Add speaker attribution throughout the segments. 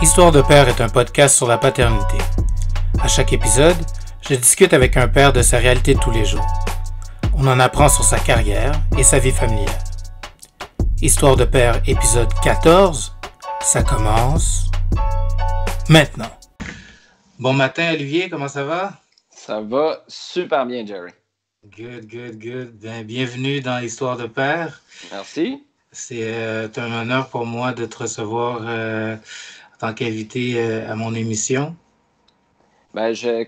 Speaker 1: Histoire de père est un podcast sur la paternité. À chaque épisode, je discute avec un père de sa réalité de tous les jours. On en apprend sur sa carrière et sa vie familiale. Histoire de père épisode 14, ça commence maintenant. Bon matin Olivier, comment ça va?
Speaker 2: Ça va super bien, Jerry.
Speaker 1: Good. Bienvenue dans Histoire de père.
Speaker 2: Merci.
Speaker 1: C'est un honneur pour moi de te recevoir en tant qu'invité à mon émission.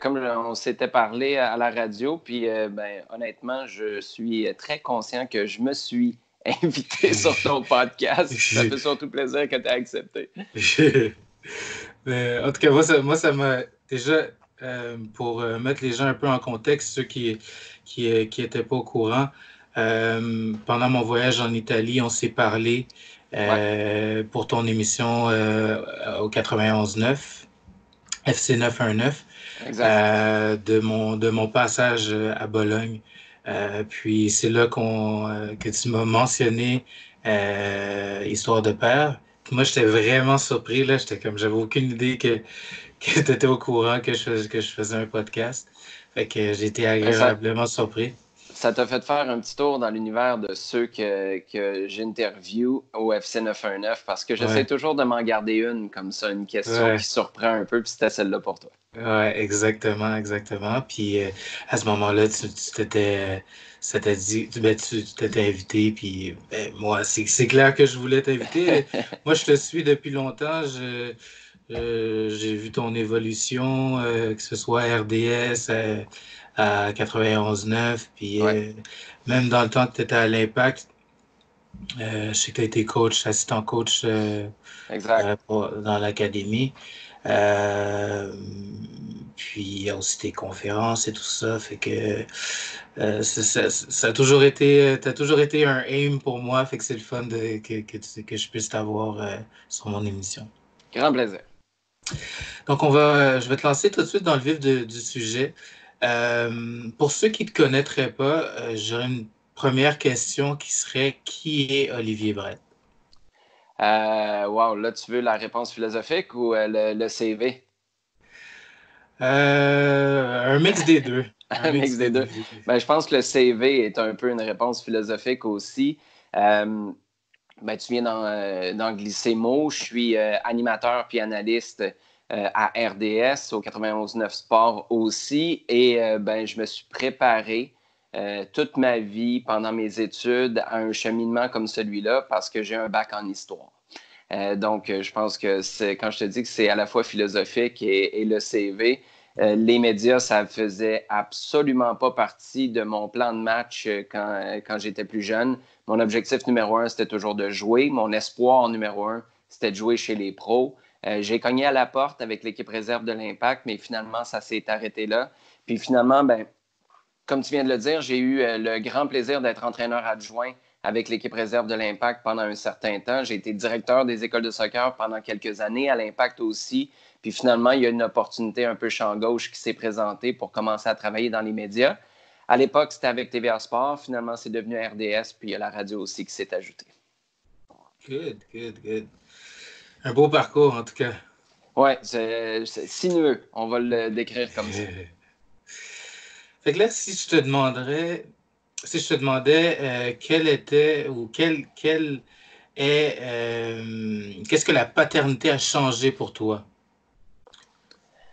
Speaker 2: Comme on s'était parlé à la radio, puis honnêtement, je suis très conscient que je me suis invité sur ton podcast. Ça fait surtout plaisir que tu aies accepté.
Speaker 1: En tout cas, moi, ça m'a déjà, pour mettre les gens un peu en contexte, ceux qui étaient pas au courant, pendant mon voyage en Italie, on s'est parlé pour ton émission au 91.9, FC 919, de mon passage à Bologne. Puis c'est là que tu m'as mentionné Histoire de père. Moi, j'étais vraiment surpris, là. J'avais aucune idée que tu étais au courant que je faisais un podcast. Fait que j'ai été agréablement surpris.
Speaker 2: Ça t'a fait faire un petit tour dans l'univers de ceux que j'interviewe au FC 919 parce que j'essaie toujours de m'en garder une comme ça, une question qui surprend un peu, puis c'était celle-là pour toi.
Speaker 1: Ouais, exactement. Puis à ce moment-là, tu t'étais invité, puis moi, c'est clair que je voulais t'inviter. Moi, je te suis depuis longtemps. J'ai vu ton évolution, que ce soit RDS à 91.9, puis même dans le temps que tu étais à l'Impact, je sais que tu as été assistant coach dans l'académie. Puis il y a aussi tes conférences et tout ça, fait que ça a toujours été, t'as toujours été un aim pour moi, fait que c'est le fun que je puisse t'avoir sur mon émission.
Speaker 2: Grand plaisir.
Speaker 1: Donc je vais te lancer tout de suite dans le vif du sujet. Pour ceux qui ne te connaîtraient pas, j'aurais une première question qui serait: qui est Olivier Brett?
Speaker 2: Là, tu veux la réponse philosophique ou le CV?
Speaker 1: Un mix des deux.
Speaker 2: Un mix des deux. Je pense que le CV est un peu une réponse philosophique aussi. Tu viens d'en glisser mot. Je suis animateur puis analyste à RDS, au 91.9 Sport aussi. Et je me suis préparé toute ma vie pendant mes études à un cheminement comme celui-là parce que j'ai un bac en histoire. Donc, je pense que quand je te dis que c'est à la fois philosophique et le CV, les médias, ça faisait absolument pas partie de mon plan de match quand j'étais plus jeune. Mon objectif numéro 1, c'était toujours de jouer. Mon espoir numéro 1, c'était de jouer chez les pros. J'ai cogné à la porte avec l'équipe réserve de l'Impact, mais finalement, ça s'est arrêté là. Puis finalement, comme tu viens de le dire, j'ai eu le grand plaisir d'être entraîneur adjoint avec l'équipe réserve de l'Impact pendant un certain temps. J'ai été directeur des écoles de soccer pendant quelques années, à l'Impact aussi. Puis finalement, il y a une opportunité un peu champ gauche qui s'est présentée pour commencer à travailler dans les médias. À l'époque, c'était avec TVA Sport. Finalement, c'est devenu RDS, puis il y a la radio aussi qui s'est ajoutée.
Speaker 1: Good. Un beau parcours, en tout cas.
Speaker 2: Ouais, c'est sinueux. On va le décrire comme ça.
Speaker 1: Fait que là, si je te demandais quel était ou quel est qu'est-ce que la paternité a changé pour toi?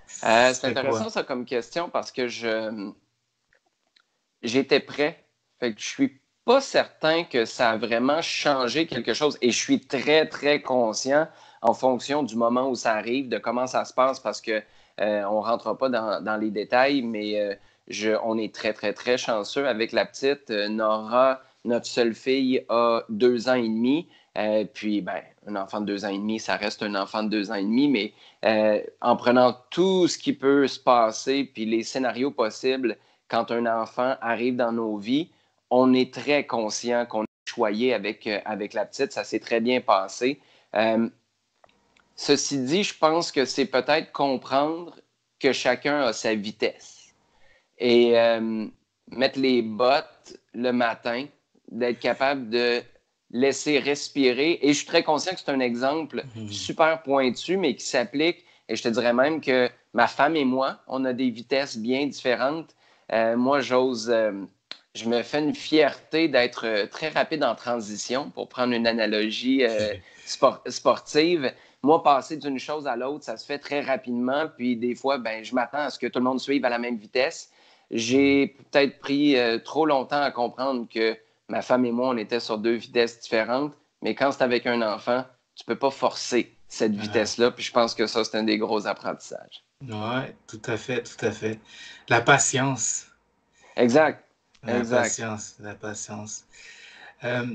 Speaker 2: C'est intéressant ça comme question parce que j'étais prêt. Fait que je suis pas certain que ça a vraiment changé quelque chose. Et je suis très, très conscient en fonction du moment où ça arrive, de comment ça se passe, parce que on rentre pas dans les détails, mais on est très, très, très chanceux avec la petite. Nora, notre seule fille, a 2 ans et demi. Puis, un enfant de 2 ans et demi, ça reste un enfant de 2 ans et demi, mais en prenant tout ce qui peut se passer, puis les scénarios possibles, quand un enfant arrive dans nos vies, on est très conscient qu'on est choyé avec la petite. Ça s'est très bien passé. Ceci dit, je pense que c'est peut-être comprendre que chacun a sa vitesse. Et mettre les bottes le matin, d'être capable de laisser respirer. Et je suis très conscient que c'est un exemple super pointu, mais qui s'applique. Et je te dirais même que ma femme et moi, on a des vitesses bien différentes. Moi, je me fais une fierté d'être très rapide en transition, pour prendre une analogie sportive. Moi, passer d'une chose à l'autre, ça se fait très rapidement. Puis des fois, ben, je m'attends à ce que tout le monde suive à la même vitesse. J'ai peut-être pris trop longtemps à comprendre que ma femme et moi, on était sur 2 vitesses différentes. Mais quand c'est avec un enfant, tu peux pas forcer cette vitesse-là. Puis je pense que ça, c'est un des gros apprentissages.
Speaker 1: Oui, tout à fait, tout à fait. La patience.
Speaker 2: Exact.
Speaker 1: La
Speaker 2: Exact.
Speaker 1: patience, la patience. Euh,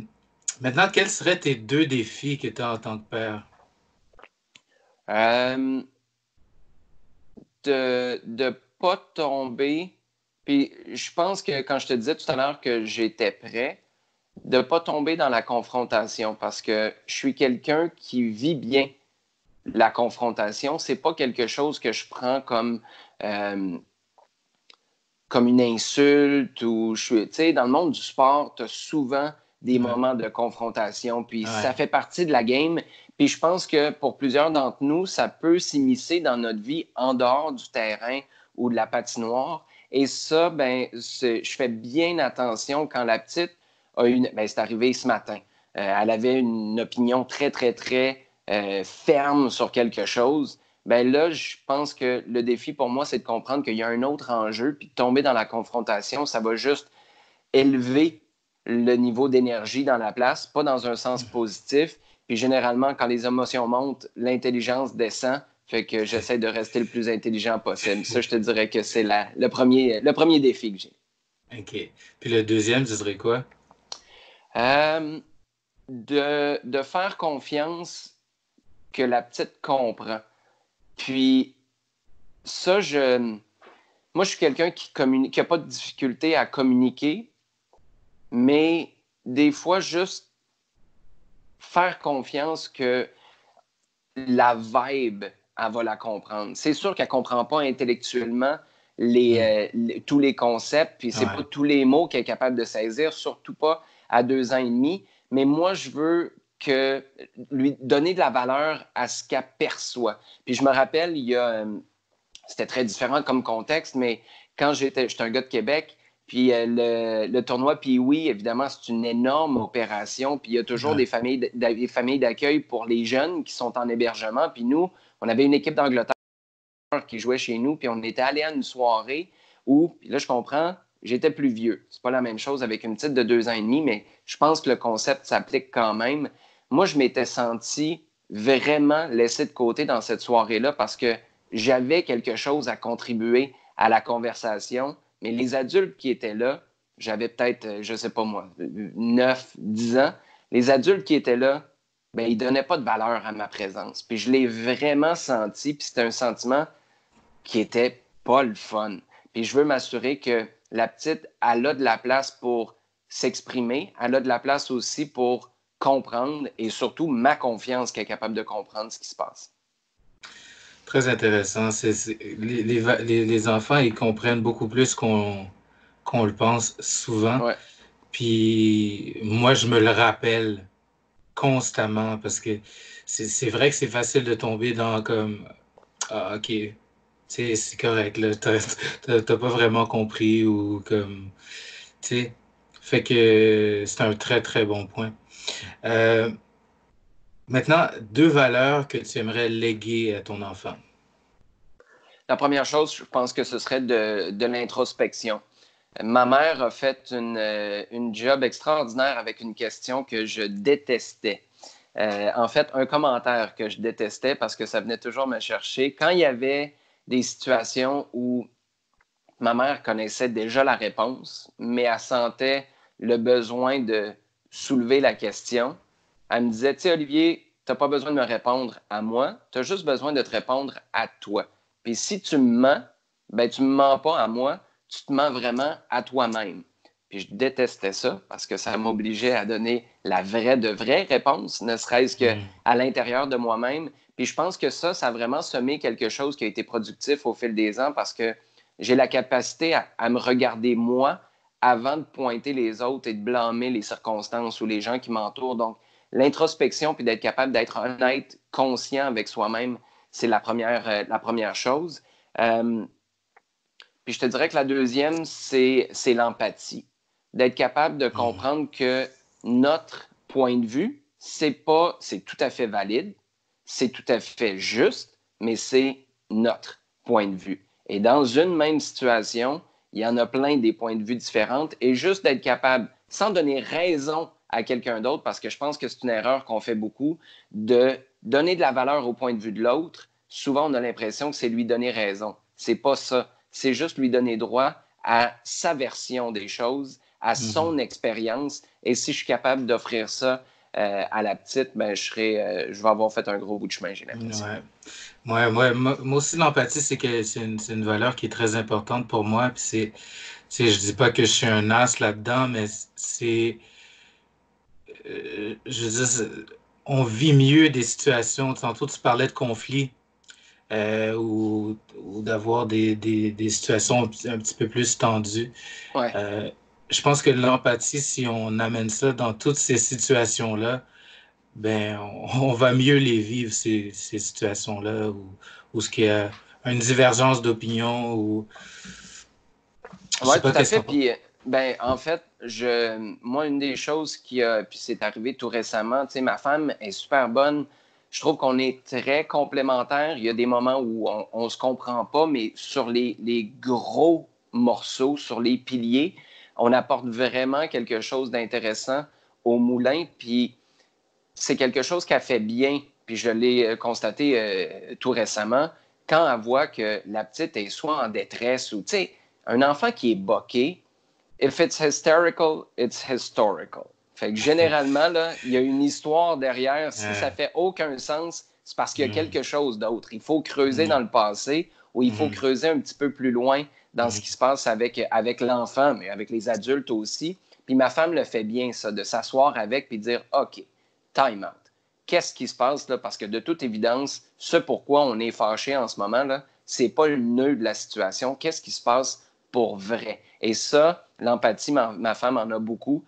Speaker 1: Maintenant, quels seraient tes 2 défis que tu as en tant que père?
Speaker 2: De ne pas tomber. Puis je pense que quand je te disais tout à l'heure que j'étais prêt, de ne pas tomber dans la confrontation parce que je suis quelqu'un qui vit bien la confrontation. C'est pas quelque chose que je prends comme une insulte ou je suis, tu sais, dans le monde du sport, tu as souvent des moments de confrontation, puis ça fait partie de la game. Puis je pense que pour plusieurs d'entre nous, ça peut s'immiscer dans notre vie en dehors du terrain ou de la patinoire. Et ça, ben, je fais bien attention quand la petite a une. Ben, c'est arrivé ce matin. Elle avait une opinion très, très, très ferme sur quelque chose. Ben là, je pense que le défi pour moi, c'est de comprendre qu'il y a un autre enjeu, puis de tomber dans la confrontation, ça va juste élever le niveau d'énergie dans la place, pas dans un sens positif. Puis généralement, quand les émotions montent, l'intelligence descend, fait que j'essaie de rester le plus intelligent possible. Ça, je te dirais que c'est le premier défi que j'ai.
Speaker 1: OK. Puis le deuxième, ce serait quoi?
Speaker 2: De faire confiance que la petite comprend. Puis ça, moi, je suis quelqu'un qui n'a pas de difficulté à communiquer, mais des fois, juste faire confiance que la vibe, elle va la comprendre. C'est sûr qu'elle ne comprend pas intellectuellement tous les concepts, puis c'est pas tous les mots qu'elle est capable de saisir, surtout pas à 2 ans et demi. Mais moi, je veux lui donner de la valeur à ce qu'elle perçoit. Puis je me rappelle, c'était très différent comme contexte, mais quand j'étais un gars de Québec, puis le tournoi Pee-Wee, évidemment, c'est une énorme opération. Puis il y a toujours des familles d'accueil pour les jeunes qui sont en hébergement. Puis nous, on avait une équipe d'Angleterre qui jouait chez nous, puis on était allé à une soirée où, puis là, je comprends, j'étais plus vieux. C'est pas la même chose avec une petite de 2 ans et demi, mais je pense que le concept s'applique quand même. Moi, je m'étais senti vraiment laissé de côté dans cette soirée-là parce que j'avais quelque chose à contribuer à la conversation, mais les adultes qui étaient là, j'avais peut-être, je sais pas moi, 9, 10 ans, les adultes qui étaient là, ben, ils donnaient pas de valeur à ma présence. Puis je l'ai vraiment senti, puis c'était un sentiment qui était pas le fun. Puis je veux m'assurer que la petite, elle a de la place pour s'exprimer, elle a de la place aussi pour comprendre et surtout ma confiance qu'elle est capable de comprendre ce qui se passe.
Speaker 1: Très intéressant. Les enfants, ils comprennent beaucoup plus qu'on le pense souvent.
Speaker 2: Ouais.
Speaker 1: Puis moi, je me le rappelle constamment parce que c'est vrai que c'est facile de tomber dans comme ah, OK, c'est correct, là. T'as pas vraiment compris ou comme tu sais. Fait que c'est un très, très bon point. Euh, Maintenant, 2 valeurs que tu aimerais léguer à ton enfant.
Speaker 2: La première chose, je pense que ce serait de l'introspection. Ma mère a fait une job extraordinaire avec une question que je détestais. En fait, un commentaire que je détestais parce que ça venait toujours me chercher. Quand il y avait des situations où ma mère connaissait déjà la réponse, mais elle sentait le besoin de soulever la question, elle me disait, tu sais, Olivier, tu n'as pas besoin de me répondre à moi, tu as juste besoin de te répondre à toi. Puis si tu me mens, ben tu ne me mens pas à moi, tu te mens vraiment à toi-même. Puis je détestais ça parce que ça m'obligeait à donner la vraie de vraie réponse, ne serait-ce qu'à l'intérieur de moi-même. Puis je pense que ça a vraiment semé quelque chose qui a été productif au fil des ans parce que j'ai la capacité à me regarder moi, avant de pointer les autres et de blâmer les circonstances ou les gens qui m'entourent. Donc, l'introspection puis d'être capable d'être honnête, conscient avec soi-même, c'est la première chose. Puis je te dirais que la deuxième, c'est l'empathie. D'être capable de comprendre que notre point de vue, c'est tout à fait valide, c'est tout à fait juste, mais c'est notre point de vue. Et dans une même situation, il y en a plein des points de vue différents et juste d'être capable, sans donner raison à quelqu'un d'autre, parce que je pense que c'est une erreur qu'on fait beaucoup, de donner de la valeur au point de vue de l'autre. Souvent, on a l'impression que c'est lui donner raison. C'est pas ça. C'est juste lui donner droit à sa version des choses, à son expérience. Et si je suis capable d'offrir ça à la petite, ben, je vais avoir fait un gros bout de chemin, j'ai l'impression.
Speaker 1: Moi aussi, l'empathie, c'est une valeur qui est très importante pour moi. Puis je dis pas que je suis un as là-dedans, mais je veux dire, on vit mieux des situations. Tantôt, tu parlais de conflits ou d'avoir des situations un petit peu plus tendues.
Speaker 2: Ouais.
Speaker 1: Je pense que l'empathie, si on amène ça dans toutes ces situations-là, ben, on va mieux les vivre, ces situations-là, où ce qu'il y a une divergence d'opinion ou je
Speaker 2: Oui,
Speaker 1: sais pas
Speaker 2: tout à
Speaker 1: qu'est-ce
Speaker 2: fait.
Speaker 1: qu'on pense.
Speaker 2: Puis, ben, en fait, moi, une des choses puis c'est arrivé tout récemment, tu sais, ma femme est super bonne. Je trouve qu'on est très complémentaires. Il y a des moments où on se comprend pas, mais sur les gros morceaux, sur les piliers, on apporte vraiment quelque chose d'intéressant au moulin. Puis, c'est quelque chose qu'elle fait bien. Puis, je l'ai constaté tout récemment. Quand elle voit que la petite est soit en détresse ou, tu sais, un enfant qui est boqué, if it's hysterical, it's historical. Fait que généralement, là, il y a une histoire derrière. Si ça fait aucun sens, c'est parce qu'il y a quelque chose d'autre. Il faut creuser dans le passé ou il faut creuser un petit peu plus loin dans ce qui se passe avec l'enfant, mais avec les adultes aussi. Puis ma femme le fait bien, ça, de s'asseoir avec puis de dire OK, time out. Qu'est-ce qui se passe là? Parce que de toute évidence, ce pourquoi on est fâché en ce moment, là, c'est pas le nœud de la situation. Qu'est-ce qui se passe pour vrai? Et ça, l'empathie, ma femme en a beaucoup.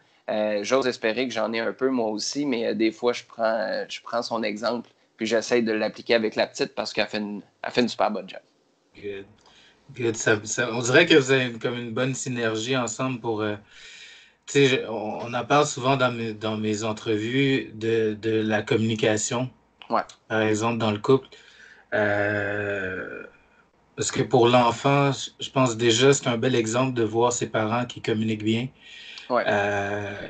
Speaker 2: J'ose espérer que j'en ai un peu moi aussi, mais des fois, je prends son exemple puis j'essaie de l'appliquer avec la petite parce qu'elle fait une super bonne job.
Speaker 1: Good. Good. On dirait que vous avez comme une bonne synergie ensemble pour. Tu sais, on en parle souvent dans mes entrevues de la communication,
Speaker 2: Ouais.
Speaker 1: par exemple, dans le couple. Euh, Parce que pour l'enfant, je pense déjà c'est un bel exemple de voir ses parents qui communiquent bien.
Speaker 2: Ouais.
Speaker 1: Euh,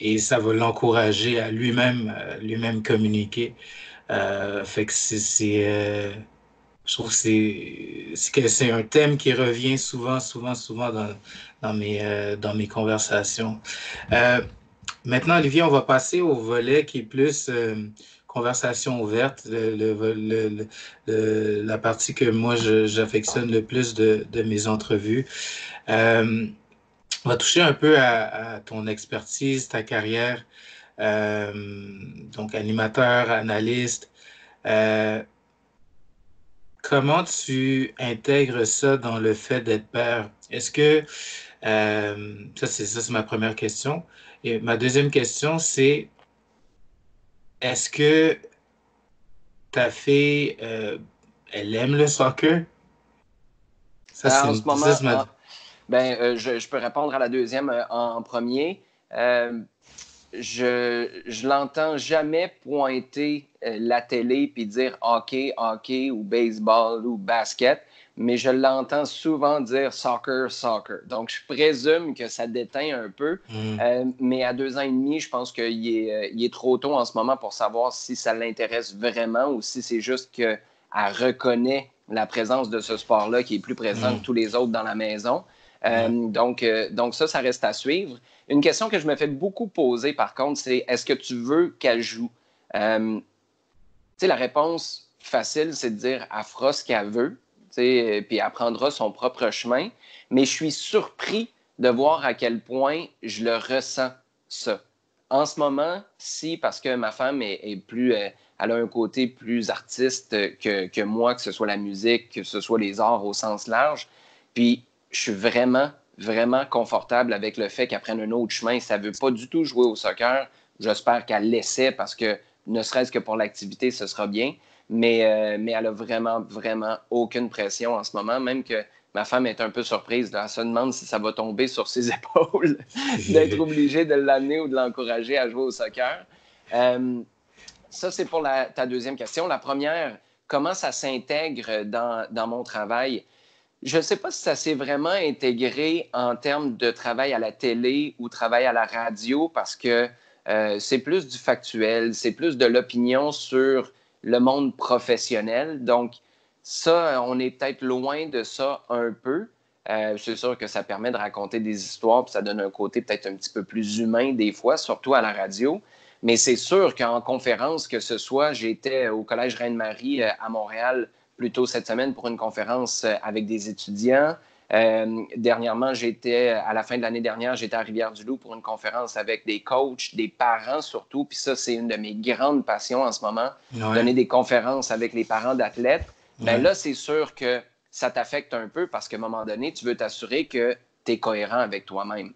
Speaker 1: et ça va l'encourager à lui-même communiquer. Fait que je trouve que c'est un thème qui revient souvent dans mes conversations. Euh, Maintenant, Olivier, on va passer au volet qui est plus conversation ouverte, la partie que moi j'affectionne le plus de mes entrevues. On va toucher un peu à ton expertise, ta carrière, euh, donc animateur, analyste. Euh, Comment tu intègres ça dans le fait d'être père? Est-ce que, ça c'est ma première question. Et ma deuxième question, c'est, est-ce que ta fille, elle aime le soccer?
Speaker 2: En ce moment,
Speaker 1: Ça, c'est ma...
Speaker 2: je peux répondre à la deuxième en premier. Euh, je l'entends jamais pointer la télé puis dire hockey ou baseball ou basket, mais je l'entends souvent dire soccer. Donc, je présume que ça déteint un peu. Mais à 2 ans et demi, je pense il est trop tôt en ce moment pour savoir si ça l'intéresse vraiment ou si c'est juste qu'elle reconnaît la présence de ce sport-là qui est plus présent que tous les autres dans la maison. Donc ça reste à suivre. Une question que je me fais beaucoup poser, par contre, c'est est-ce que tu veux qu'elle joue? Tu sais, la réponse facile, c'est de dire elle fera ce qu'elle veut, puis elle prendra son propre chemin. Mais je suis surpris de voir à quel point je le ressens, ça. En ce moment, si, parce que ma femme est plus, elle a un côté plus artiste que moi, que ce soit la musique, que ce soit les arts au sens large, puis je suis vraiment vraiment confortable avec le fait qu'elle prenne un autre chemin. Ça ne veut pas du tout jouer au soccer. J'espère qu'elle l'essaie parce que ne serait-ce que pour l'activité, ce sera bien. Mais elle a vraiment, vraiment aucune pression en ce moment, même que ma femme est un peu surprise. Là. Elle se demande si ça va tomber sur ses épaules d'être obligée de l'amener ou de l'encourager à jouer au soccer. Ça, c'est pour ta deuxième question. La première, comment ça s'intègre dans mon travail? Je ne sais pas si ça s'est vraiment intégré en termes de travail à la télé ou travail à la radio parce que c'est plus du factuel, c'est plus de l'opinion sur le monde professionnel. Donc, ça, on est peut-être loin de ça un peu. C'est sûr que ça permet de raconter des histoires, puis ça donne un côté peut-être un petit peu plus humain des fois, surtout à la radio. Mais c'est sûr qu'en conférence, que ce soit, j'étais au Collège Reine-Marie à Montréal plus tôt cette semaine pour une conférence avec des étudiants. Dernièrement, à la fin de l'année dernière, j'étais à Rivière-du-Loup pour une conférence avec des coachs, des parents surtout. Puis ça, c'est une de mes grandes passions en ce moment, donner des conférences avec les parents d'athlètes. Bien là, c'est sûr que ça t'affecte un peu parce qu'à un moment donné, tu veux t'assurer que tu es cohérent avec toi-même.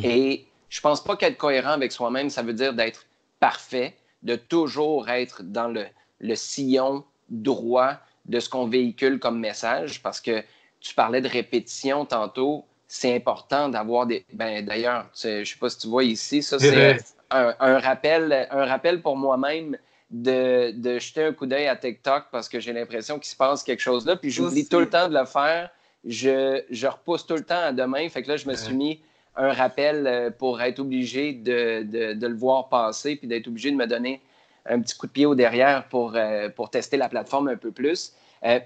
Speaker 2: Et je pense pas qu'être cohérent avec soi-même, ça veut dire d'être parfait, de toujours être dans le sillon droit de ce qu'on véhicule comme message, parce que tu parlais de répétition tantôt, c'est important d'avoir des... Ben, d'ailleurs, je ne sais pas si tu vois ici, ça c'est un rappel pour moi-même de jeter un coup d'œil à TikTok parce que j'ai l'impression qu'il se passe quelque chose là, puis j'oublie tout le temps de le faire. Je repousse tout le temps à demain, fait que là, je me suis mis un rappel pour être obligé de le voir passer puis d'être obligé de me donner un petit coup de pied au derrière pour tester la plateforme un peu plus.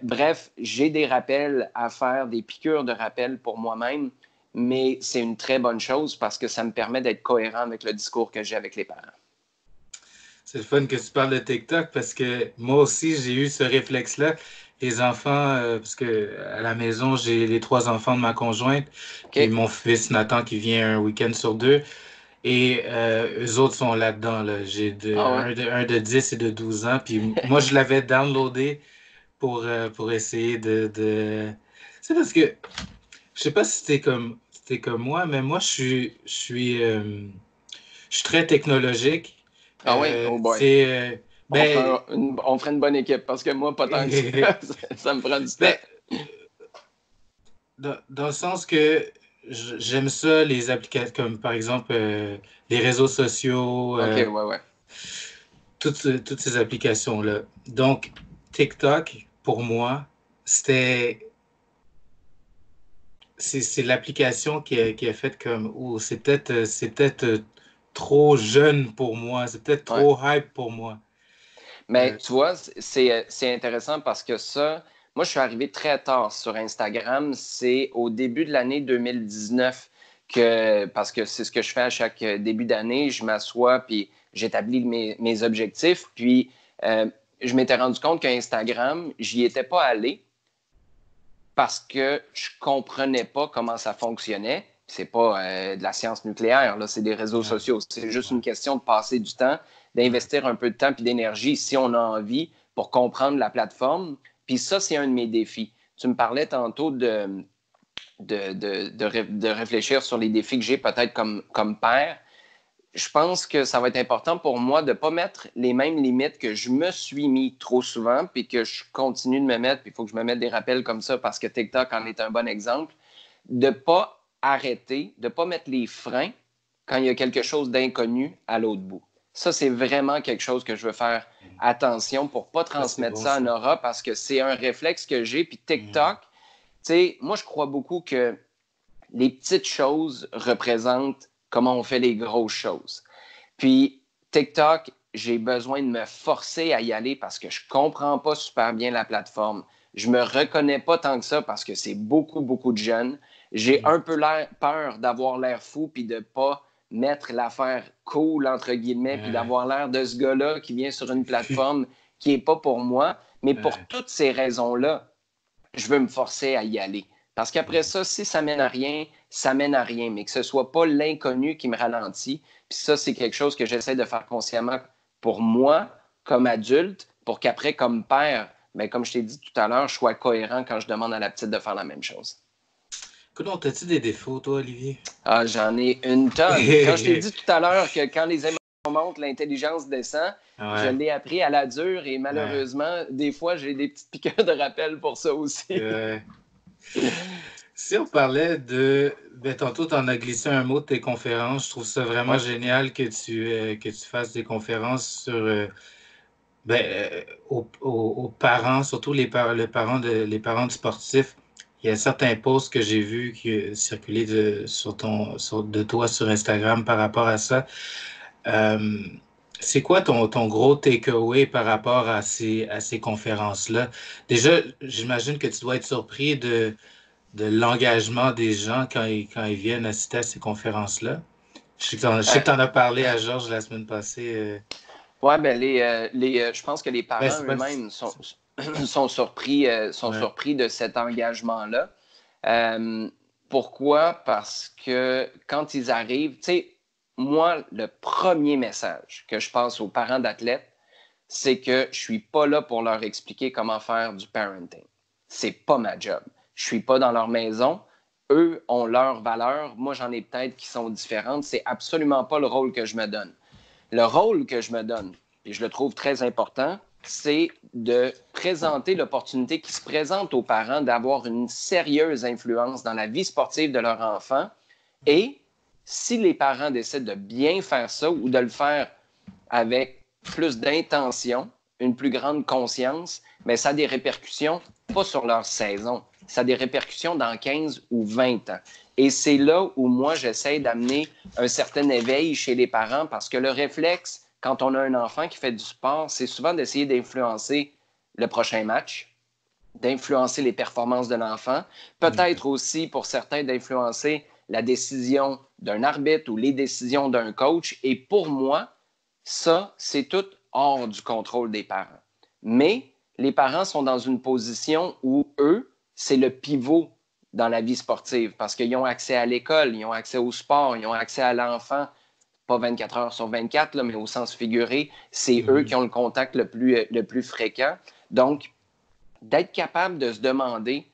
Speaker 2: Bref, j'ai des rappels à faire, des piqûres de rappel pour moi-même, mais c'est une très bonne chose parce que ça me permet d'être cohérent avec le discours que j'ai avec les parents.
Speaker 1: C'est le fun que tu parles de TikTok parce que moi aussi, j'ai eu ce réflexe-là. Les enfants, parce que à la maison, j'ai les 3 enfants de ma conjointe, puis mon fils Nathan qui vient un week-end sur 2. Et eux autres sont là-dedans. Là. J'ai un de 10 et de 12 ans. Puis moi, je l'avais downloadé pour essayer de... C'est parce que, je sais pas si c'était comme moi, mais moi, je suis très technologique.
Speaker 2: Ah oui? Oh boy. On ferait une bonne équipe parce que moi, pas tant que ça me prend du temps.
Speaker 1: Dans le sens que j'aime ça, les applications comme par exemple les réseaux sociaux, toutes ces applications-là. Donc, TikTok, pour moi, c'est l'application qui est faite comme, c'est peut-être trop jeune pour moi, c'est peut-être trop hype pour moi.
Speaker 2: Mais tu vois, c'est intéressant parce que ça, moi, je suis arrivé très tard sur Instagram. C'est au début de l'année 2019 parce que c'est ce que je fais à chaque début d'année, je m'assois puis j'établis mes objectifs. Puis, je m'étais rendu compte qu'Instagram, j'y étais pas allé parce que je comprenais pas comment ça fonctionnait. C'est pas de la science nucléaire, là, c'est des réseaux sociaux. C'est juste une question de passer du temps, d'investir un peu de temps et d'énergie si on a envie pour comprendre la plateforme. Puis ça, c'est un de mes défis. Tu me parlais tantôt de réfléchir sur les défis que j'ai peut-être comme père. Je pense que ça va être important pour moi de ne pas mettre les mêmes limites que je me suis mis trop souvent, puis que je continue de me mettre, puis il faut que je me mette des rappels comme ça parce que TikTok en est un bon exemple, de ne pas arrêter, de ne pas mettre les freins quand il y a quelque chose d'inconnu à l'autre bout. Ça, c'est vraiment quelque chose que je veux faire attention pour ne pas transmettre ça en aura parce que c'est un réflexe que j'ai. Puis TikTok, tu sais, moi, je crois beaucoup que les petites choses représentent comment on fait les grosses choses. Puis TikTok, j'ai besoin de me forcer à y aller parce que je ne comprends pas super bien la plateforme. Je ne me reconnais pas tant que ça parce que c'est beaucoup, beaucoup de jeunes. J'ai un peu peur d'avoir l'air fou puis de ne pas mettre l'affaire cool, entre guillemets, puis d'avoir l'air de ce gars-là qui vient sur une plateforme qui n'est pas pour moi. Mais pour toutes ces raisons-là, je veux me forcer à y aller. Parce qu'après ça, si ça mène à rien, ça mène à rien, mais que ce ne soit pas l'inconnu qui me ralentit. Puis ça, c'est quelque chose que j'essaie de faire consciemment pour moi, comme adulte, pour qu'après, comme père, bien, comme je t'ai dit tout à l'heure, je sois cohérent quand je demande à la petite de faire la même chose.
Speaker 1: Comment t'as-tu des défauts, toi, Olivier?
Speaker 2: Ah, j'en ai une tonne. Quand je t'ai dit tout à l'heure que quand les émotions montent, l'intelligence descend, je
Speaker 1: Ouais,
Speaker 2: l'ai appris à la dure et
Speaker 1: ouais.
Speaker 2: malheureusement, des fois, j'ai des petites piqûres de rappel pour ça aussi.
Speaker 1: Euh, Si on parlait ben, tantôt, tu en as glissé un mot de tes conférences. Je trouve ça vraiment
Speaker 2: Ouais.
Speaker 1: génial que tu fasses des conférences sur, ben, aux parents, surtout les parents de sportifs. Il y a certains posts que j'ai vus qui circulaient de toi sur Instagram par rapport à ça. Euh, c'est quoi ton gros takeaway par rapport à ces conférences-là? Déjà, j'imagine que tu dois être surpris de l'engagement des gens quand ils viennent assister à ces conférences-là. Je sais
Speaker 2: Euh,
Speaker 1: que tu en as parlé à Georges la semaine passée.
Speaker 2: ouais, ben je pense que les
Speaker 1: Ben,
Speaker 2: parents
Speaker 1: c'est pas...
Speaker 2: eux-mêmes sont
Speaker 1: Ouais.
Speaker 2: surpris de cet engagement-là. Euh, Pourquoi? Parce que quand ils arrivent, tu sais, moi, le premier message que je passe aux parents d'athlètes, c'est que je suis pas là pour leur expliquer comment faire du parenting. C'est pas ma job. Je suis pas dans leur maison. Eux ont leurs valeurs. Moi, j'en ai peut-être qui sont différentes. C'est absolument pas le rôle que je me donne. Le rôle que je me donne, et je le trouve très important, c'est de présenter l'opportunité qui se présente aux parents d'avoir une sérieuse influence dans la vie sportive de leur enfant. Et si les parents décident de bien faire ça ou de le faire avec plus d'intention, une plus grande conscience, mais ça a des répercussions pas sur leur saison, ça a des répercussions dans 15 ou 20 ans. Et c'est là où moi, j'essaie d'amener un certain éveil chez les parents parce que le réflexe, quand on a un enfant qui fait du sport, c'est souvent d'essayer d'influencer le prochain match, d'influencer les performances de l'enfant, peut-être aussi pour certains d'influencer la décision d'un arbitre ou les décisions d'un coach. Et pour moi, ça, c'est tout hors du contrôle des parents. Mais les parents sont dans une position où eux, c'est le pivot dans la vie sportive parce qu'ils ont accès à l'école, ils ont accès au sport, ils ont accès à l'enfant, pas 24 heures sur 24, là, mais au sens figuré, c'est eux qui ont le contact le plus fréquent. Donc, d'être capable de se demander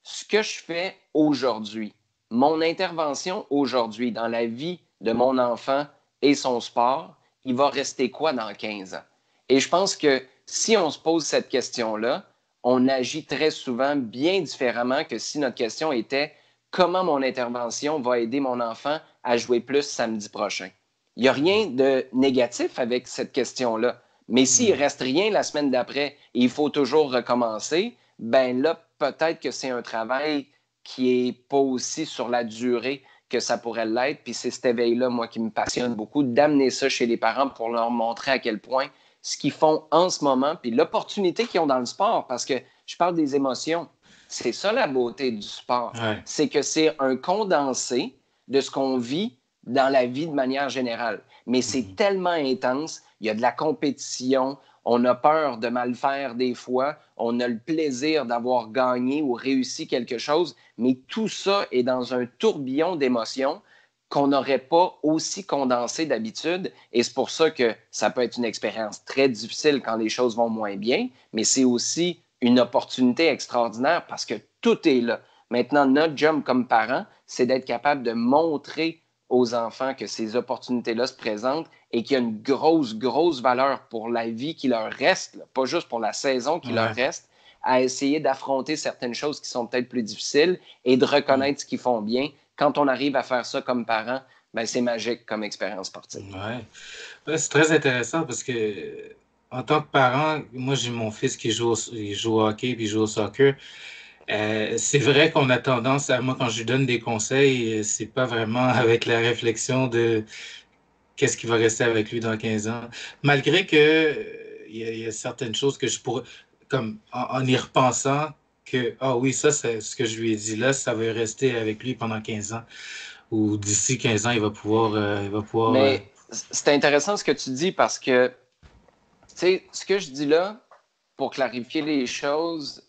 Speaker 2: ce que je fais aujourd'hui, mon intervention aujourd'hui dans la vie de mon enfant et son sport, il va rester quoi dans 15 ans? Et je pense que si on se pose cette question-là, on agit très souvent bien différemment que si notre question était comment mon intervention va aider mon enfant à jouer plus samedi prochain. Il n'y a rien de négatif avec cette question-là. Mais s'il ne reste rien la semaine d'après et il faut toujours recommencer, ben là, peut-être que c'est un travail qui n'est pas aussi sur la durée que ça pourrait l'être. Puis c'est cet éveil-là, moi, qui me passionne beaucoup, d'amener ça chez les parents pour leur montrer à quel point ce qu'ils font en ce moment, puis l'opportunité qu'ils ont dans le sport, parce que je parle des émotions. C'est ça la beauté du sport.
Speaker 1: Ouais.
Speaker 2: C'est que c'est un condensé de ce qu'on vit dans la vie de manière générale. Mais c'est tellement intense, il y a de la compétition, on a peur de mal faire des fois, on a le plaisir d'avoir gagné ou réussi quelque chose, mais tout ça est dans un tourbillon d'émotions qu'on n'aurait pas aussi condensé d'habitude. Et c'est pour ça que ça peut être une expérience très difficile quand les choses vont moins bien, mais c'est aussi une opportunité extraordinaire parce que tout est là. Maintenant, notre job comme parents, c'est d'être capable de montrer aux enfants que ces opportunités-là se présentent et qu'il y a une grosse, grosse valeur pour la vie qui leur reste, là, pas juste pour la saison qui leur
Speaker 1: Ouais.
Speaker 2: reste, à essayer d'affronter certaines choses qui sont peut-être plus difficiles et de reconnaître ce qu'ils font bien. Quand on arrive à faire ça comme parents, ben, c'est magique comme expérience sportive.
Speaker 1: Ouais. Ouais, c'est très intéressant parce que en tant que parent, moi j'ai mon fils il joue au hockey puis il joue au soccer. C'est vrai qu'on a tendance à, moi quand je lui donne des conseils, c'est pas vraiment avec la réflexion de qu'est-ce qui va rester avec lui dans 15 ans. Malgré que il y a certaines choses que je pourrais, comme en y repensant, que, ah oui, ça, c'est ce que je lui ai dit là, ça va rester avec lui pendant 15 ans. Ou d'ici 15 ans, il va pouvoir
Speaker 2: Mais c'est intéressant ce que tu dis parce que, tu sais, ce que je dis là, pour clarifier les choses,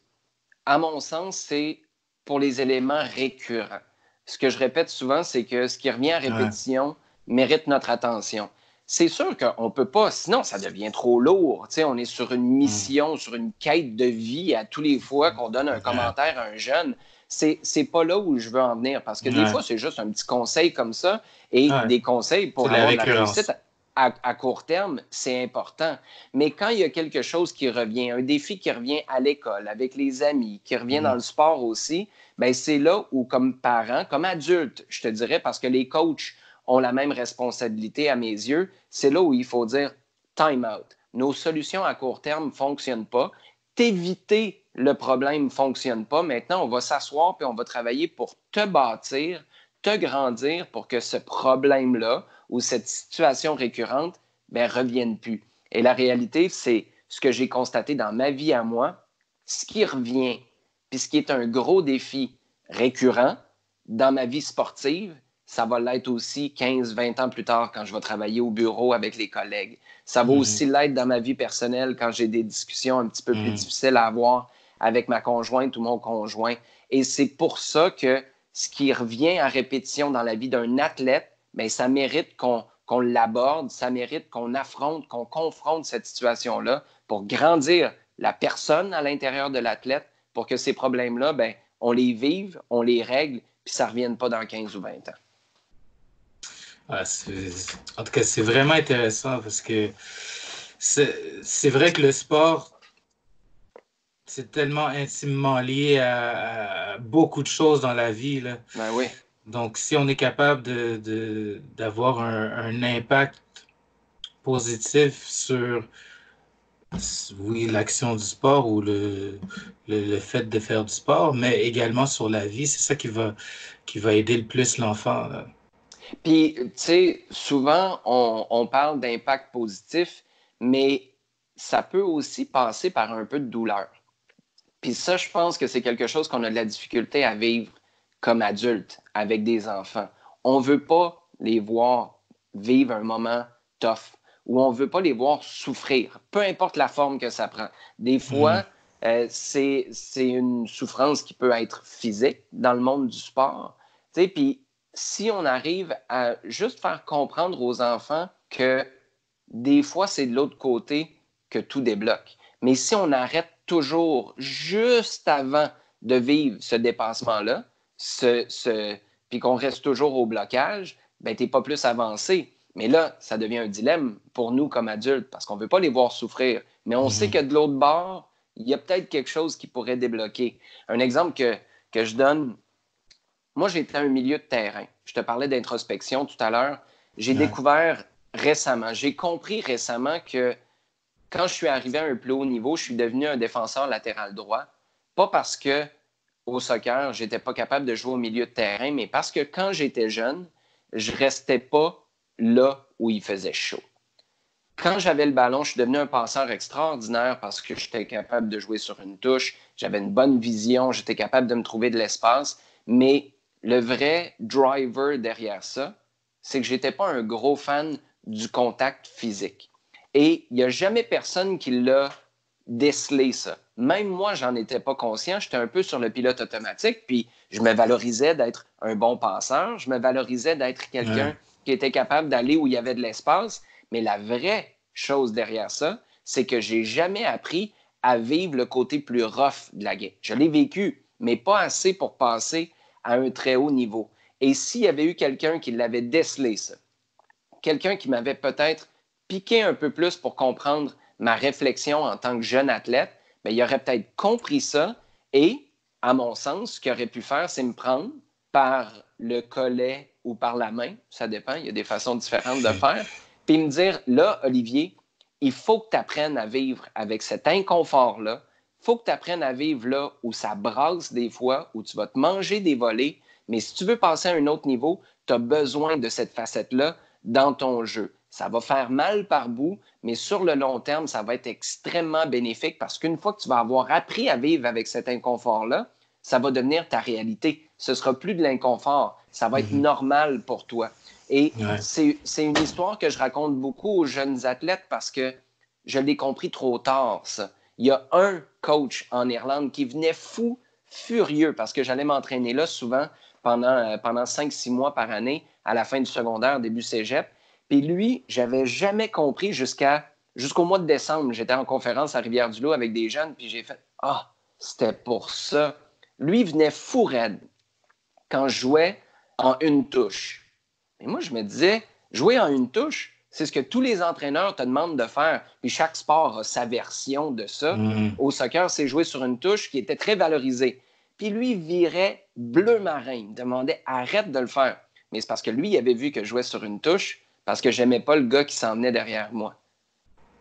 Speaker 2: à mon sens, c'est pour les éléments récurrents. Ce que je répète souvent, c'est que ce qui revient à
Speaker 1: ouais,
Speaker 2: répétition mérite notre attention. c'est sûr qu'on ne peut pas, sinon ça devient trop lourd. Tu sais, on est sur une mission, sur une quête de vie à tous les fois qu'on donne un commentaire à un jeune. C'est pas là où je veux en venir, parce que des fois, c'est juste un petit conseil comme ça, et des conseils pour avoir de la réussite à court terme, c'est important. Mais quand il y a quelque chose qui revient, un défi qui revient à l'école, avec les amis, qui revient dans le sport aussi, bien, c'est là où, comme parent, comme adulte, je te dirais, parce que les coachs ont la même responsabilité à mes yeux, c'est là où il faut dire time out. Nos solutions à court terme ne fonctionnent pas. T'éviter le problème ne fonctionne pas. Maintenant, on va s'asseoir et on va travailler pour te bâtir, te grandir pour que ce problème-là ou cette situation récurrente ne revienne plus. Et la réalité, c'est ce que j'ai constaté dans ma vie à moi, ce qui revient, puis ce qui est un gros défi récurrent dans ma vie sportive, ça va l'être aussi 15-20 ans plus tard quand je vais travailler au bureau avec les collègues. Ça va aussi l'être dans ma vie personnelle quand j'ai des discussions un petit peu plus difficiles à avoir avec ma conjointe ou mon conjoint. Et c'est pour ça que ce qui revient à répétition dans la vie d'un athlète, bien, ça mérite qu'on l'aborde, ça mérite qu'on affronte, qu'on confronte cette situation-là pour grandir la personne à l'intérieur de l'athlète pour que ces problèmes-là, bien, on les vive, on les règle, puis ça ne revienne pas dans 15 ou 20 ans.
Speaker 1: En tout cas, c'est vraiment intéressant parce que c'est vrai que le sport, c'est tellement intimement lié à beaucoup de choses dans la vie, là.
Speaker 2: Ben oui.
Speaker 1: Donc, si on est capable d'avoir un impact positif sur, oui, l'action du sport ou le fait de faire du sport, mais également sur la vie, c'est ça qui va aider le plus l'enfant, là.
Speaker 2: Puis, tu sais, souvent, on parle d'impact positif, mais ça peut aussi passer par un peu de douleur. Puis ça, je pense que c'est quelque chose qu'on a de la difficulté à vivre comme adulte avec des enfants. On ne veut pas les voir vivre un moment tough ou on ne veut pas les voir souffrir, peu importe la forme que ça prend. Des fois, c'est une souffrance qui peut être physique dans le monde du sport. Tu sais, puis si on arrive à juste faire comprendre aux enfants que des fois, c'est de l'autre côté que tout débloque. Mais si on arrête toujours juste avant de vivre ce dépassement-là, puis qu'on reste toujours au blocage, ben tu n'es pas plus avancé. Mais là, ça devient un dilemme pour nous comme adultes parce qu'on ne veut pas les voir souffrir. Mais on sait que de l'autre bord, il y a peut-être quelque chose qui pourrait débloquer. Un exemple que je donne, moi, j'étais à un milieu de terrain. Je te parlais d'introspection tout à l'heure. J'ai découvert récemment, j'ai compris récemment que quand je suis arrivé à un plus haut niveau, je suis devenu un défenseur latéral droit. Pas parce que au soccer, j'étais pas capable de jouer au milieu de terrain, mais parce que quand j'étais jeune, je restais pas là où il faisait chaud. Quand j'avais le ballon, je suis devenu un passeur extraordinaire parce que j'étais capable de jouer sur une touche, j'avais une bonne vision, j'étais capable de me trouver de l'espace, mais le vrai driver derrière ça, c'est que j'étais pas un gros fan du contact physique. Et il n'y a jamais personne qui l'a décelé, ça. Même moi, j'en étais pas conscient. J'étais un peu sur le pilote automatique, puis je me valorisais d'être un bon passeur. Je me valorisais d'être quelqu'un qui était capable d'aller où il y avait de l'espace. Mais la vraie chose derrière ça, c'est que j'ai jamais appris à vivre le côté plus rough de la game. Je l'ai vécu, mais pas assez pour passer à un très haut niveau. Et s'il y avait eu quelqu'un qui l'avait décelé, ça, quelqu'un qui m'avait peut-être piqué un peu plus pour comprendre ma réflexion en tant que jeune athlète, bien, il aurait peut-être compris ça et, à mon sens, ce qu'il aurait pu faire, c'est me prendre par le collet ou par la main, ça dépend, il y a des façons différentes de faire, puis me dire, là, Olivier, il faut que tu apprennes à vivre avec cet inconfort-là, il faut que tu apprennes à vivre là où ça brasse des fois, où tu vas te manger des volets, mais si tu veux passer à un autre niveau, tu as besoin de cette facette-là dans ton jeu. Ça va faire mal par bout, mais sur le long terme, ça va être extrêmement bénéfique parce qu'une fois que tu vas avoir appris à vivre avec cet inconfort-là, ça va devenir ta réalité. Ce ne sera plus de l'inconfort. Ça va être normal pour toi. Et c'est une histoire que je raconte beaucoup aux jeunes athlètes parce que je l'ai compris trop tard, ça. Il y a un coach en Irlande qui venait furieux parce que j'allais m'entraîner là souvent pendant 5-6 mois par année à la fin du secondaire, début cégep. Puis lui, j'avais jamais compris jusqu'au mois de décembre. J'étais en conférence à Rivière-du-Loup avec des jeunes, puis j'ai fait « Ah, c'était pour ça. » Lui venait fou raide quand je jouais en une touche. Et moi, je me disais, jouer en une touche, c'est ce que tous les entraîneurs te demandent de faire. Puis chaque sport a sa version de ça. Au soccer, c'est jouer sur une touche qui était très valorisée. Puis lui, il virait bleu marin. Il me demandait, arrête de le faire. Mais c'est parce que lui, il avait vu que je jouais sur une touche parce que j'aimais pas le gars qui s'en venait derrière moi.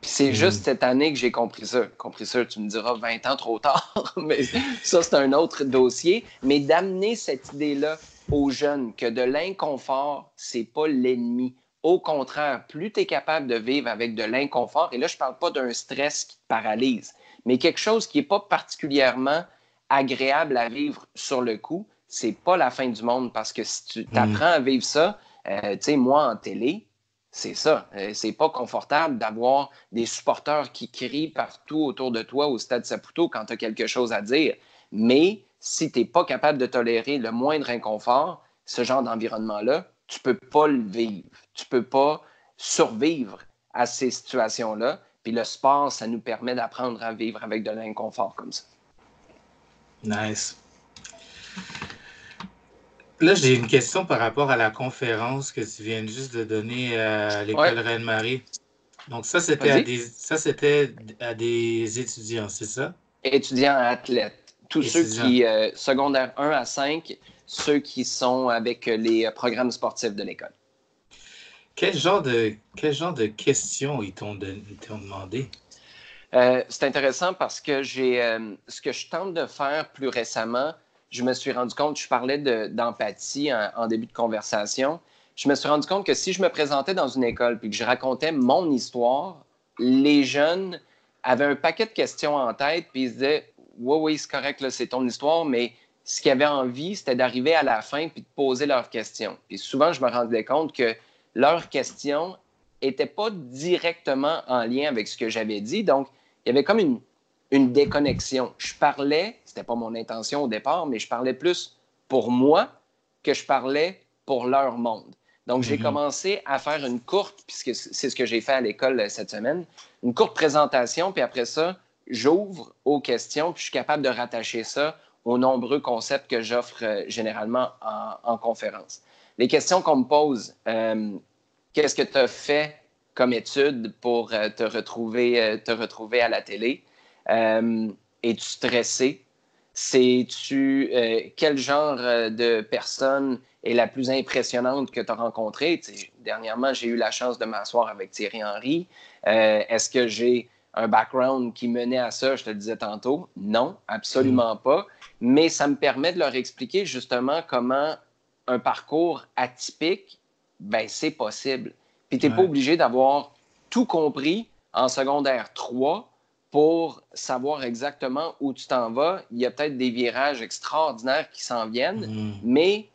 Speaker 2: Puis c'est juste cette année que j'ai compris ça. Compris ça, tu me diras 20 ans trop tard, mais ça, c'est un autre dossier. Mais d'amener cette idée-là aux jeunes que de l'inconfort, c'est pas l'ennemi. Au contraire, plus tu es capable de vivre avec de l'inconfort, et là, je parle pas d'un stress qui te paralyse, mais quelque chose qui n'est pas particulièrement agréable à vivre sur le coup, c'est pas la fin du monde parce que si tu t'apprends à vivre ça, tu sais, moi, en télé, c'est ça. C'est pas confortable d'avoir des supporters qui crient partout autour de toi au Stade Saputo quand tu as quelque chose à dire. Mais si tu n'es pas capable de tolérer le moindre inconfort, ce genre d'environnement-là, tu ne peux pas le vivre. Tu ne peux pas survivre à ces situations-là. Puis le sport, ça nous permet d'apprendre à vivre avec de l'inconfort comme ça.
Speaker 1: Nice. Là, j'ai une question par rapport à la conférence que tu viens juste de donner à l'école Reine-Marie. Donc, ça, c'était à des étudiants, c'est ça?
Speaker 2: Étudiants athlètes. Tous ceux qui, secondaire 1 à 5, ceux qui sont avec les programmes sportifs de l'école.
Speaker 1: Quel genre de questions ils t'ont demandé?
Speaker 2: C'est intéressant parce que ce que je tente de faire plus récemment, je me suis rendu compte, je parlais d'empathie en début de conversation, je me suis rendu compte que si je me présentais dans une école puis que je racontais mon histoire, les jeunes avaient un paquet de questions en tête puis ils se disaient « Oui, c'est correct, là, c'est ton histoire », mais ce qu'ils avaient envie, c'était d'arriver à la fin puis de poser leurs questions. Puis souvent, je me rendais compte que leurs questions n'étaient pas directement en lien avec ce que j'avais dit, donc il y avait comme une déconnexion. Je parlais, c'était pas mon intention au départ, mais je parlais plus pour moi que je parlais pour leur monde. Donc, j'ai commencé à faire une courte, puisque c'est ce que j'ai fait à l'école cette semaine, une courte présentation, puis après ça, j'ouvre aux questions, puis je suis capable de rattacher ça aux nombreux concepts que j'offre généralement en conférence. Les questions qu'on me pose, qu'est-ce que tu as fait comme étude pour te retrouver à la télé? Es-tu stressé? Quel genre de personne est la plus impressionnante que tu as rencontrée? Dernièrement, j'ai eu la chance de m'asseoir avec Thierry Henry. Est-ce que j'ai un background qui menait à ça? Je te le disais tantôt. Non, absolument pas. Mais ça me permet de leur expliquer justement comment un parcours atypique, ben c'est possible. Puis tu n'es pas obligé d'avoir tout compris en secondaire 3 pour savoir exactement où tu t'en vas. Il y a peut-être des virages extraordinaires qui s'en viennent, mais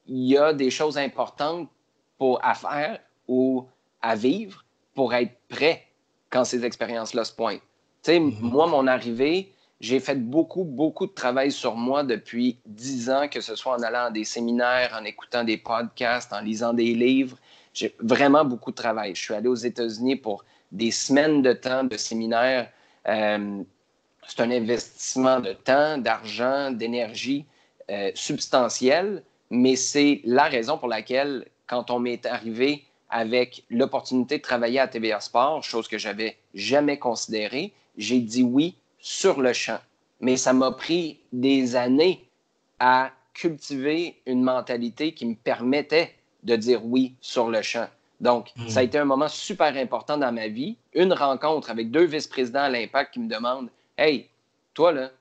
Speaker 2: il y a des choses importantes à faire ou à vivre pour être prêt quand ces expériences-là se pointent. Tu sais, moi, mon arrivée, j'ai fait beaucoup, beaucoup de travail sur moi depuis 10 ans, que ce soit en allant à des séminaires, en écoutant des podcasts, en lisant des livres. J'ai vraiment beaucoup de travail. Je suis allé aux États-Unis pour des semaines de temps de séminaires. C'est un investissement de temps, d'argent, d'énergie substantiel, mais c'est la raison pour laquelle, quand on m'est arrivé avec l'opportunité de travailler à TVA Sport, chose que j'avais jamais considérée, j'ai dit oui sur le champ. Mais ça m'a pris des années à cultiver une mentalité qui me permettait de dire oui sur le champ. Donc, ça a été un moment super important dans ma vie. Une rencontre avec 2 vice-présidents à l'Impact qui me demandent « Hey, toi, là,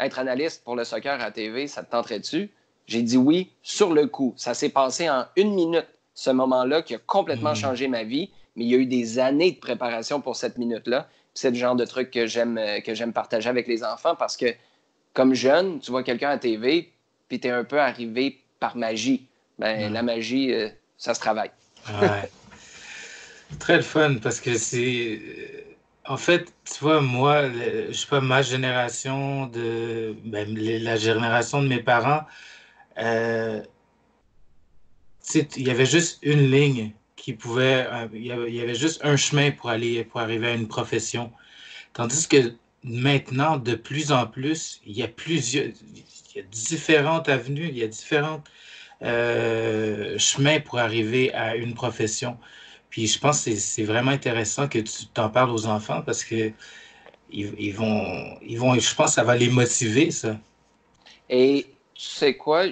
Speaker 2: être analyste pour le soccer à TV, ça te tenterait-tu? » J'ai dit oui sur le coup. Ça s'est passé en 1 minute, ce moment-là, qui a complètement changé ma vie. Mais il y a eu des années de préparation pour cette minute-là. C'est le genre de truc que j'aime partager avec les enfants parce que, comme jeune, tu vois quelqu'un à TV, puis tu es un peu arrivé par magie. La magie, ça se travaille.
Speaker 1: Ouais. Très le fun parce que c'est. En fait, tu vois, moi, je sais pas, ma génération la génération de mes parents, il y avait juste une ligne il y avait juste un chemin pour arriver à une profession. Tandis que maintenant, de plus en plus, il y a différentes avenues, il y a différents chemins pour arriver à une profession. Puis je pense que c'est vraiment intéressant que tu t'en parles aux enfants parce que je pense que ça va les motiver, ça.
Speaker 2: Et tu sais quoi,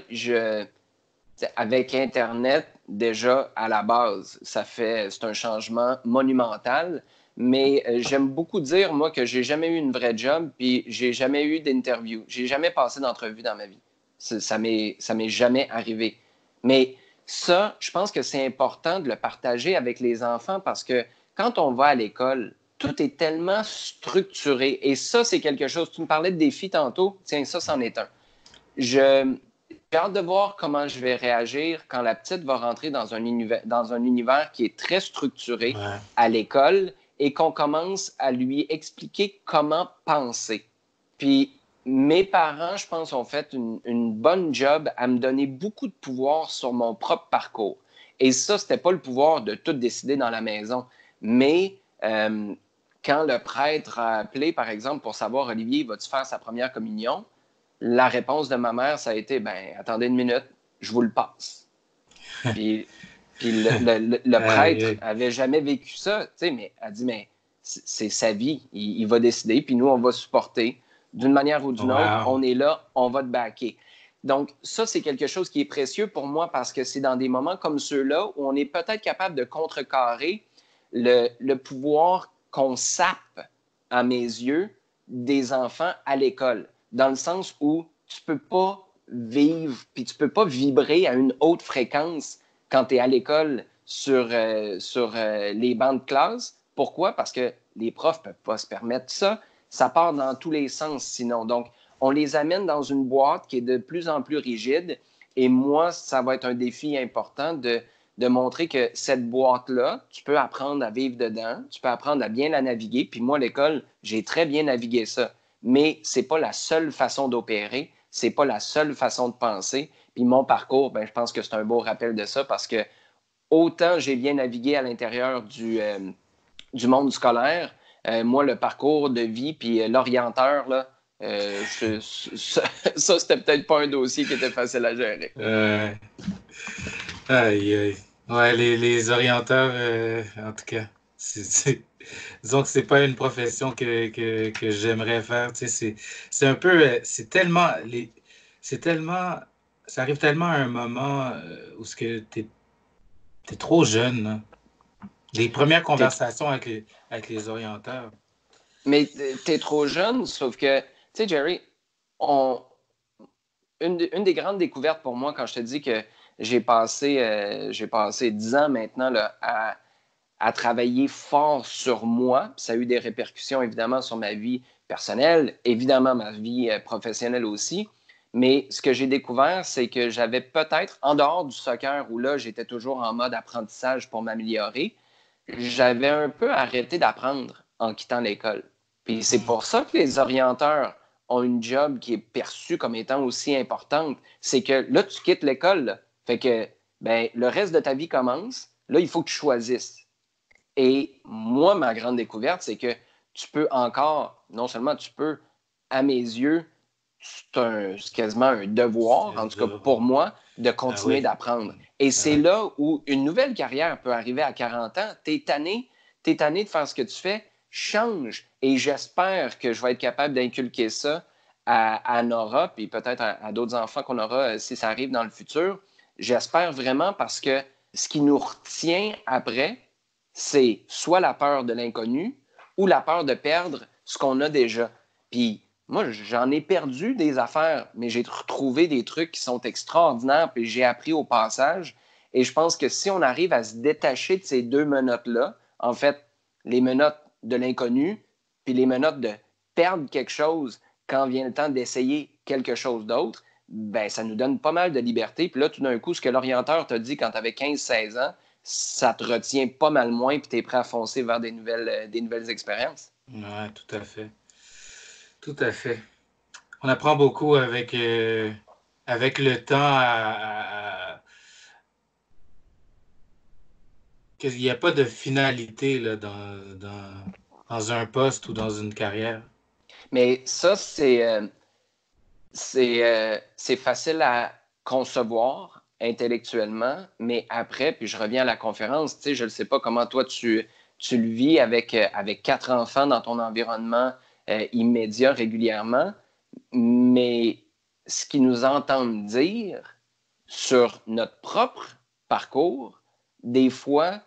Speaker 2: avec Internet, déjà à la base, c'est un changement monumental. Mais j'aime beaucoup dire, moi, que j'ai jamais eu une vraie job, puis j'ai jamais eu d'interview. J'ai jamais passé d'entrevue dans ma vie. Ça m'est jamais arrivé. Mais ça, je pense que c'est important de le partager avec les enfants parce que quand on va à l'école, tout est tellement structuré. Et ça, c'est quelque chose. Tu me parlais de défis tantôt. Tiens, ça, c'en est un. J'ai hâte de voir comment je vais réagir quand la petite va rentrer dans un univers qui est très structuré
Speaker 1: Ouais.
Speaker 2: à l'école et qu'on commence à lui expliquer comment penser. Puis mes parents, je pense, ont fait une bonne job à me donner beaucoup de pouvoir sur mon propre parcours. Et ça, c'était pas le pouvoir de tout décider dans la maison. Mais quand le prêtre a appelé, par exemple, pour savoir, Olivier, vas-tu faire sa première communion? La réponse de ma mère, ça a été, ben, attendez une minute, je vous le passe. Puis, puis le
Speaker 1: Aïe,
Speaker 2: prêtre
Speaker 1: aïe.
Speaker 2: avait jamais vécu ça, tu sais, mais elle dit, mais c'est sa vie, il va décider, puis nous, on va supporter. D'une manière ou d'une autre,
Speaker 1: Wow.
Speaker 2: on est là, on va te backer. Donc, ça, c'est quelque chose qui est précieux pour moi parce que c'est dans des moments comme ceux-là où on est peut-être capable de contrecarrer le pouvoir qu'on sape, à mes yeux, des enfants à l'école. Dans le sens où tu peux pas vivre, puis tu peux pas vibrer à une haute fréquence quand tu es à l'école sur les bancs de classe. Pourquoi? Parce que les profs ne peuvent pas se permettre ça. Ça part dans tous les sens sinon. Donc, on les amène dans une boîte qui est de plus en plus rigide. Et moi, ça va être un défi important de montrer que cette boîte-là, tu peux apprendre à vivre dedans, tu peux apprendre à bien la naviguer. Puis moi, à l'école, j'ai très bien navigué ça. Mais ce n'est pas la seule façon d'opérer, ce n'est pas la seule façon de penser. Puis mon parcours, ben, je pense que c'est un beau rappel de ça parce que autant j'ai bien navigué à l'intérieur du monde scolaire, moi, le parcours de vie, puis l'orienteur, là, ça c'était peut-être pas un dossier qui était facile à gérer.
Speaker 1: Aïe, aïe. Ouais, les orienteurs, en tout cas, disons que c'est pas une profession que j'aimerais faire. Tu sais, c'est un peu, c'est tellement, ça arrive tellement à un moment où ce que t'es trop jeune, là. Les premières conversations avec les orienteurs.
Speaker 2: Mais t'es trop jeune, sauf que, tu sais, Jerry, on, une des grandes découvertes pour moi quand je te dis que j'ai passé 10 ans maintenant là, à travailler fort sur moi. Ça a eu des répercussions évidemment sur ma vie personnelle, évidemment ma vie professionnelle aussi. Mais ce que j'ai découvert, c'est que j'avais peut-être, en dehors du soccer, où là, j'étais toujours en mode apprentissage pour m'améliorer, j'avais un peu arrêté d'apprendre en quittant l'école. Puis c'est
Speaker 1: Hmm.
Speaker 2: pour ça que les orienteurs ont une job qui est perçue comme étant aussi importante. C'est que là, tu quittes l'école, là. Fait que ben, le reste de ta vie commence. Là, il faut que tu choisisses. Et moi, ma grande découverte, c'est que tu peux encore, non seulement tu peux, à mes yeux, c'est quasiment un devoir,
Speaker 1: C'est
Speaker 2: en tout cas
Speaker 1: dur.
Speaker 2: pour moi, de
Speaker 1: Ah
Speaker 2: continuer
Speaker 1: oui.
Speaker 2: d'apprendre. Et
Speaker 1: Ah
Speaker 2: c'est
Speaker 1: ouais.
Speaker 2: là où une nouvelle carrière peut arriver à 40 ans. T'es tanné de faire ce que tu fais, change. Et j'espère que je vais être capable d'inculquer ça à Nora, puis peut-être à d'autres enfants qu'on aura si ça arrive dans le futur. J'espère vraiment parce que ce qui nous retient après, c'est soit la peur de l'inconnu ou la peur de perdre ce qu'on a déjà. Puis moi, j'en ai perdu des affaires, mais j'ai retrouvé des trucs qui sont extraordinaires, puis j'ai appris au passage. Et je pense que si on arrive à se détacher de ces deux menottes-là, en fait, les menottes de l'inconnu, puis les menottes de perdre quelque chose quand vient le temps d'essayer quelque chose d'autre, ben ça nous donne pas mal de liberté. Puis là, tout d'un coup, ce que l'orienteur t'a dit quand tu avais 15-16 ans, ça te retient pas mal moins, puis tu es prêt à foncer vers des nouvelles expériences.
Speaker 1: Ouais, tout à fait. Tout à fait. On apprend beaucoup avec le temps qu'il n'y a pas de finalité là, dans un poste ou dans une carrière.
Speaker 2: Mais ça, c'est facile à concevoir intellectuellement, mais après, puis je reviens à la conférence, tu sais, je ne sais pas comment toi tu le vis avec 4 enfants dans ton environnement immédiat régulièrement, mais ce qu'ils nous entendent dire sur notre propre parcours, des fois,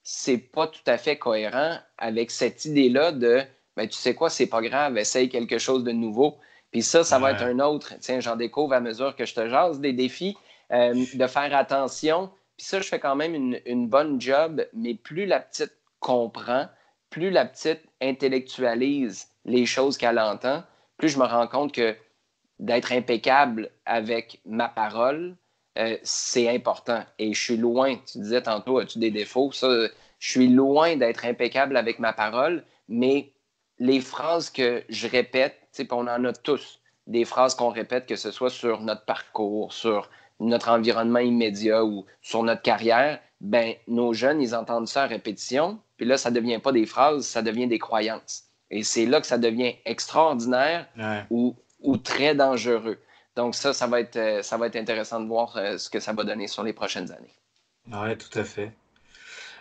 Speaker 2: c'est pas tout à fait cohérent avec cette idée-là de ben, tu sais quoi, c'est pas grave, essaye quelque chose de nouveau. Puis ça va être un autre. Tiens, j'en découvre à mesure que je te jase des défis, de faire attention. Puis ça, je fais quand même une bonne job, mais plus la petite comprend, plus la petite intellectualise les choses qu'elle entend, plus je me rends compte que d'être impeccable avec ma parole, c'est important. Et je suis loin, tu disais tantôt, as-tu des défauts? Ça, je suis loin d'être impeccable avec ma parole, mais les phrases que je répète, on en a tous, des phrases qu'on répète, que ce soit sur notre parcours, sur notre environnement immédiat ou sur notre carrière, ben nos jeunes, ils entendent ça à répétition, puis là, ça ne devient pas des phrases, ça devient des croyances. Et c'est là que ça devient extraordinaire ou très dangereux. Donc ça va être intéressant de voir ce que ça va donner sur les prochaines années.
Speaker 1: Oui, tout à fait.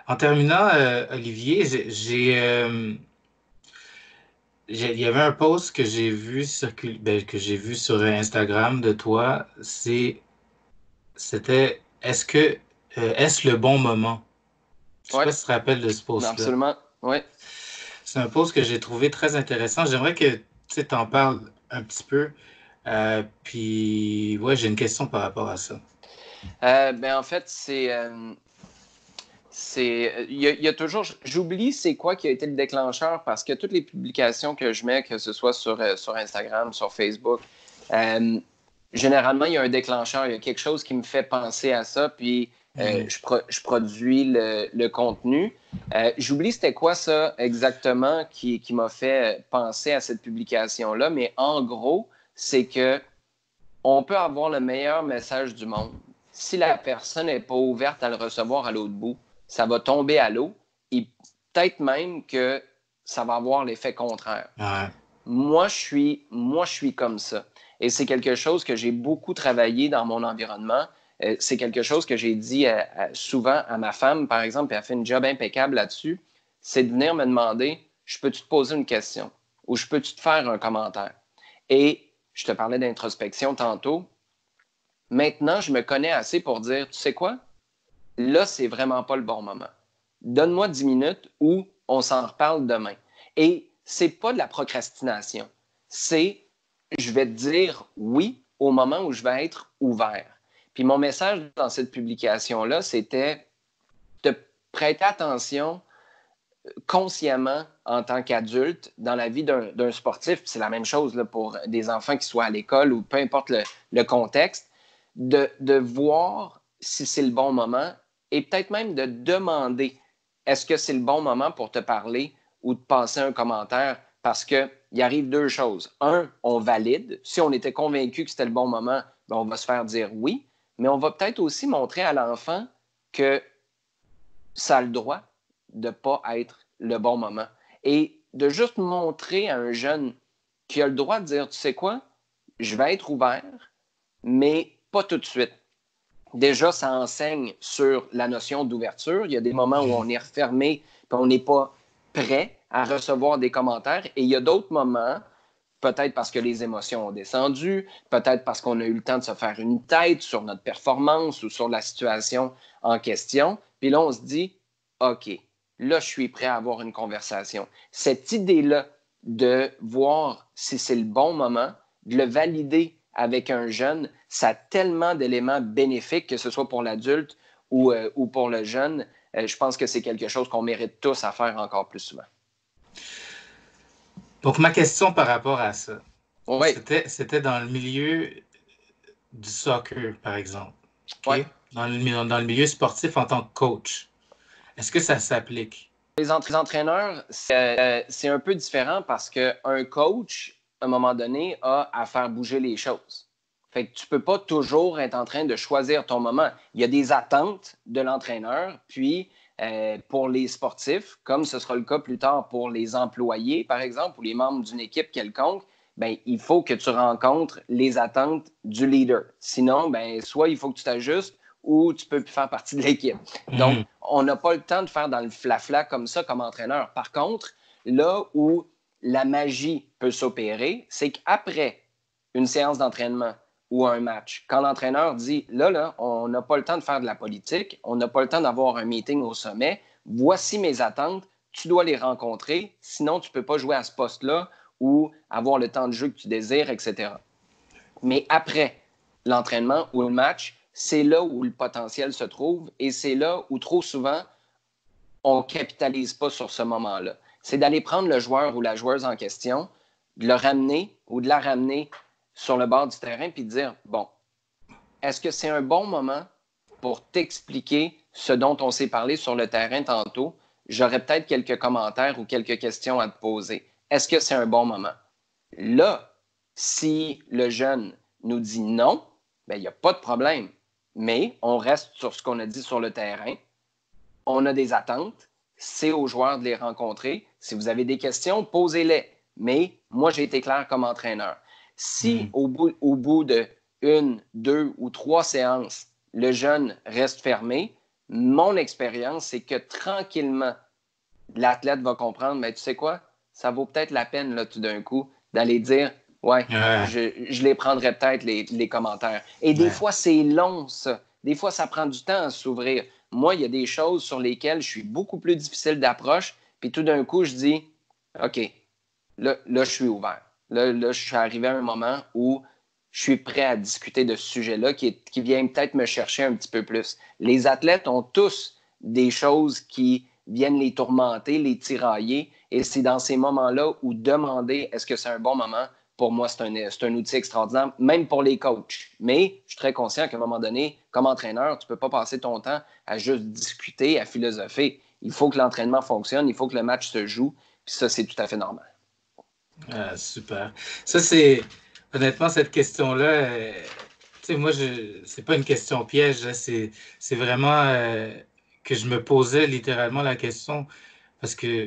Speaker 1: En terminant, Olivier, il y avait un post que j'ai vu que j'ai vu sur Instagram de toi. C'était est-ce le bon moment? Je sais
Speaker 2: Oui,
Speaker 1: pas si tu te rappelles de ce post-là.
Speaker 2: absolument. Oui.
Speaker 1: C'est un post que j'ai trouvé très intéressant. J'aimerais que tu t'en parles un petit peu. Puis, ouais, j'ai une question par rapport à ça.
Speaker 2: En fait, il y a toujours, j'oublie c'est quoi qui a été le déclencheur parce que toutes les publications que je mets, que ce soit sur Instagram, sur Facebook, généralement, il y a un déclencheur, il y a quelque chose qui me fait penser à ça, puis je produis le contenu. J'oublie c'était quoi ça exactement qui m'a fait penser à cette publication-là, mais en gros, c'est que on peut avoir le meilleur message du monde. Si la personne n'est pas ouverte à le recevoir à l'autre bout, ça va tomber à l'eau et peut-être même que ça va avoir l'effet contraire.
Speaker 1: Ouais.
Speaker 2: Moi, je suis comme ça. Et c'est quelque chose que j'ai beaucoup travaillé dans mon environnement. C'est quelque chose que j'ai dit souvent à ma femme, par exemple, et elle fait une job impeccable là-dessus. C'est de venir me demander, je peux-tu te poser une question ou je peux-tu te faire un commentaire? Et je te parlais d'introspection tantôt. Maintenant, je me connais assez pour dire, tu sais quoi? Là, c'est vraiment pas le bon moment. Donne-moi 10 minutes ou on s'en reparle demain. Et c'est pas de la procrastination. C'est, je vais te dire oui au moment où je vais être ouvert. Puis mon message dans cette publication-là, c'était de prêter attention consciemment en tant qu'adulte dans la vie d'un sportif. C'est la même chose là, pour des enfants qui soient à l'école ou peu importe le contexte, de voir si c'est le bon moment et peut-être même de demander est-ce que c'est le bon moment pour te parler ou de passer un commentaire parce qu'il arrive deux choses. Un, on valide. Si on était convaincu que c'était le bon moment, ben on va se faire dire oui, mais on va peut-être aussi montrer à l'enfant que ça a le droit de ne pas être le bon moment. Et de juste montrer à un jeune qui a le droit de dire, tu sais quoi, je vais être ouvert, mais pas tout de suite. Déjà, ça enseigne sur la notion d'ouverture. Il y a des moments où on est refermé et on n'est pas prêt à recevoir des commentaires. Et il y a d'autres moments, peut-être parce que les émotions ont descendu, peut-être parce qu'on a eu le temps de se faire une tête sur notre performance ou sur la situation en question. Puis là, on se dit, OK, là, je suis prêt à avoir une conversation. Cette idée-là de voir si c'est le bon moment, de le valider avec un jeune, ça a tellement d'éléments bénéfiques, que ce soit pour l'adulte ou pour le jeune. Je pense que c'est quelque chose qu'on mérite tous à faire encore plus souvent.
Speaker 1: Donc, ma question par rapport à ça,
Speaker 2: Oui.
Speaker 1: c'était dans le milieu du soccer, par exemple. Okay?
Speaker 2: Ouais.
Speaker 1: Dans le milieu sportif en tant que coach. Est-ce que ça s'applique?
Speaker 2: Les entraîneurs, c'est un peu différent parce qu'un coach, à un moment donné, a à faire bouger les choses. Fait que tu ne peux pas toujours être en train de choisir ton moment. Il y a des attentes de l'entraîneur, puis pour les sportifs, comme ce sera le cas plus tard pour les employés, par exemple, ou les membres d'une équipe quelconque, ben, il faut que tu rencontres les attentes du leader. Sinon, ben, soit il faut que tu t'ajustes ou tu ne peux plus faire partie de l'équipe. Donc, on n'a pas le temps de faire dans le flafla comme ça comme entraîneur. Par contre, là où la magie peut s'opérer, c'est qu'après une séance d'entraînement ou un match, quand l'entraîneur dit « Là, on n'a pas le temps de faire de la politique, on n'a pas le temps d'avoir un meeting au sommet, voici mes attentes, tu dois les rencontrer, sinon tu ne peux pas jouer à ce poste-là ou avoir le temps de jeu que tu désires, etc. » Mais après l'entraînement ou le match, c'est là où le potentiel se trouve et c'est là où trop souvent, on ne capitalise pas sur ce moment-là. C'est d'aller prendre le joueur ou la joueuse en question, de le ramener ou de la ramener sur le bord du terrain puis de dire, bon, est-ce que c'est un bon moment pour t'expliquer ce dont on s'est parlé sur le terrain tantôt? J'aurais peut-être quelques commentaires ou quelques questions à te poser. Est-ce que c'est un bon moment? Là, si le jeune nous dit non, bien, il n'y a pas de problème. Mais on reste sur ce qu'on a dit sur le terrain. On a des attentes. C'est aux joueurs de les rencontrer. Si vous avez des questions, posez-les. Mais moi, j'ai été clair comme entraîneur. Si au bout de 1, 2 ou 3 séances, le jeune reste fermé, mon expérience, c'est que tranquillement, l'athlète va comprendre, mais tu sais quoi, ça vaut peut-être la peine là, tout d'un coup d'aller dire, je les prendrais peut-être les commentaires. Et des fois, c'est long, ça. Des fois, ça prend du temps à s'ouvrir. Moi, il y a des choses sur lesquelles je suis beaucoup plus difficile d'approche, puis tout d'un coup, je dis, OK, là je suis ouvert. Là, je suis arrivé à un moment où je suis prêt à discuter de ce sujet-là qui vient peut-être me chercher un petit peu plus. Les athlètes ont tous des choses qui viennent les tourmenter, les tirailler, et c'est dans ces moments-là où demander est-ce que c'est un bon moment, pour moi, c'est un outil extraordinaire, même pour les coachs. Mais je suis très conscient qu'à un moment donné, comme entraîneur, tu ne peux pas passer ton temps à juste discuter, à philosopher. Il faut que l'entraînement fonctionne, il faut que le match se joue, puis ça, c'est tout à fait normal.
Speaker 1: Ah, super. Ça, c'est... Honnêtement, cette question-là, tu sais, moi, c'est pas une question piège, là, c'est vraiment que je me posais littéralement la question parce que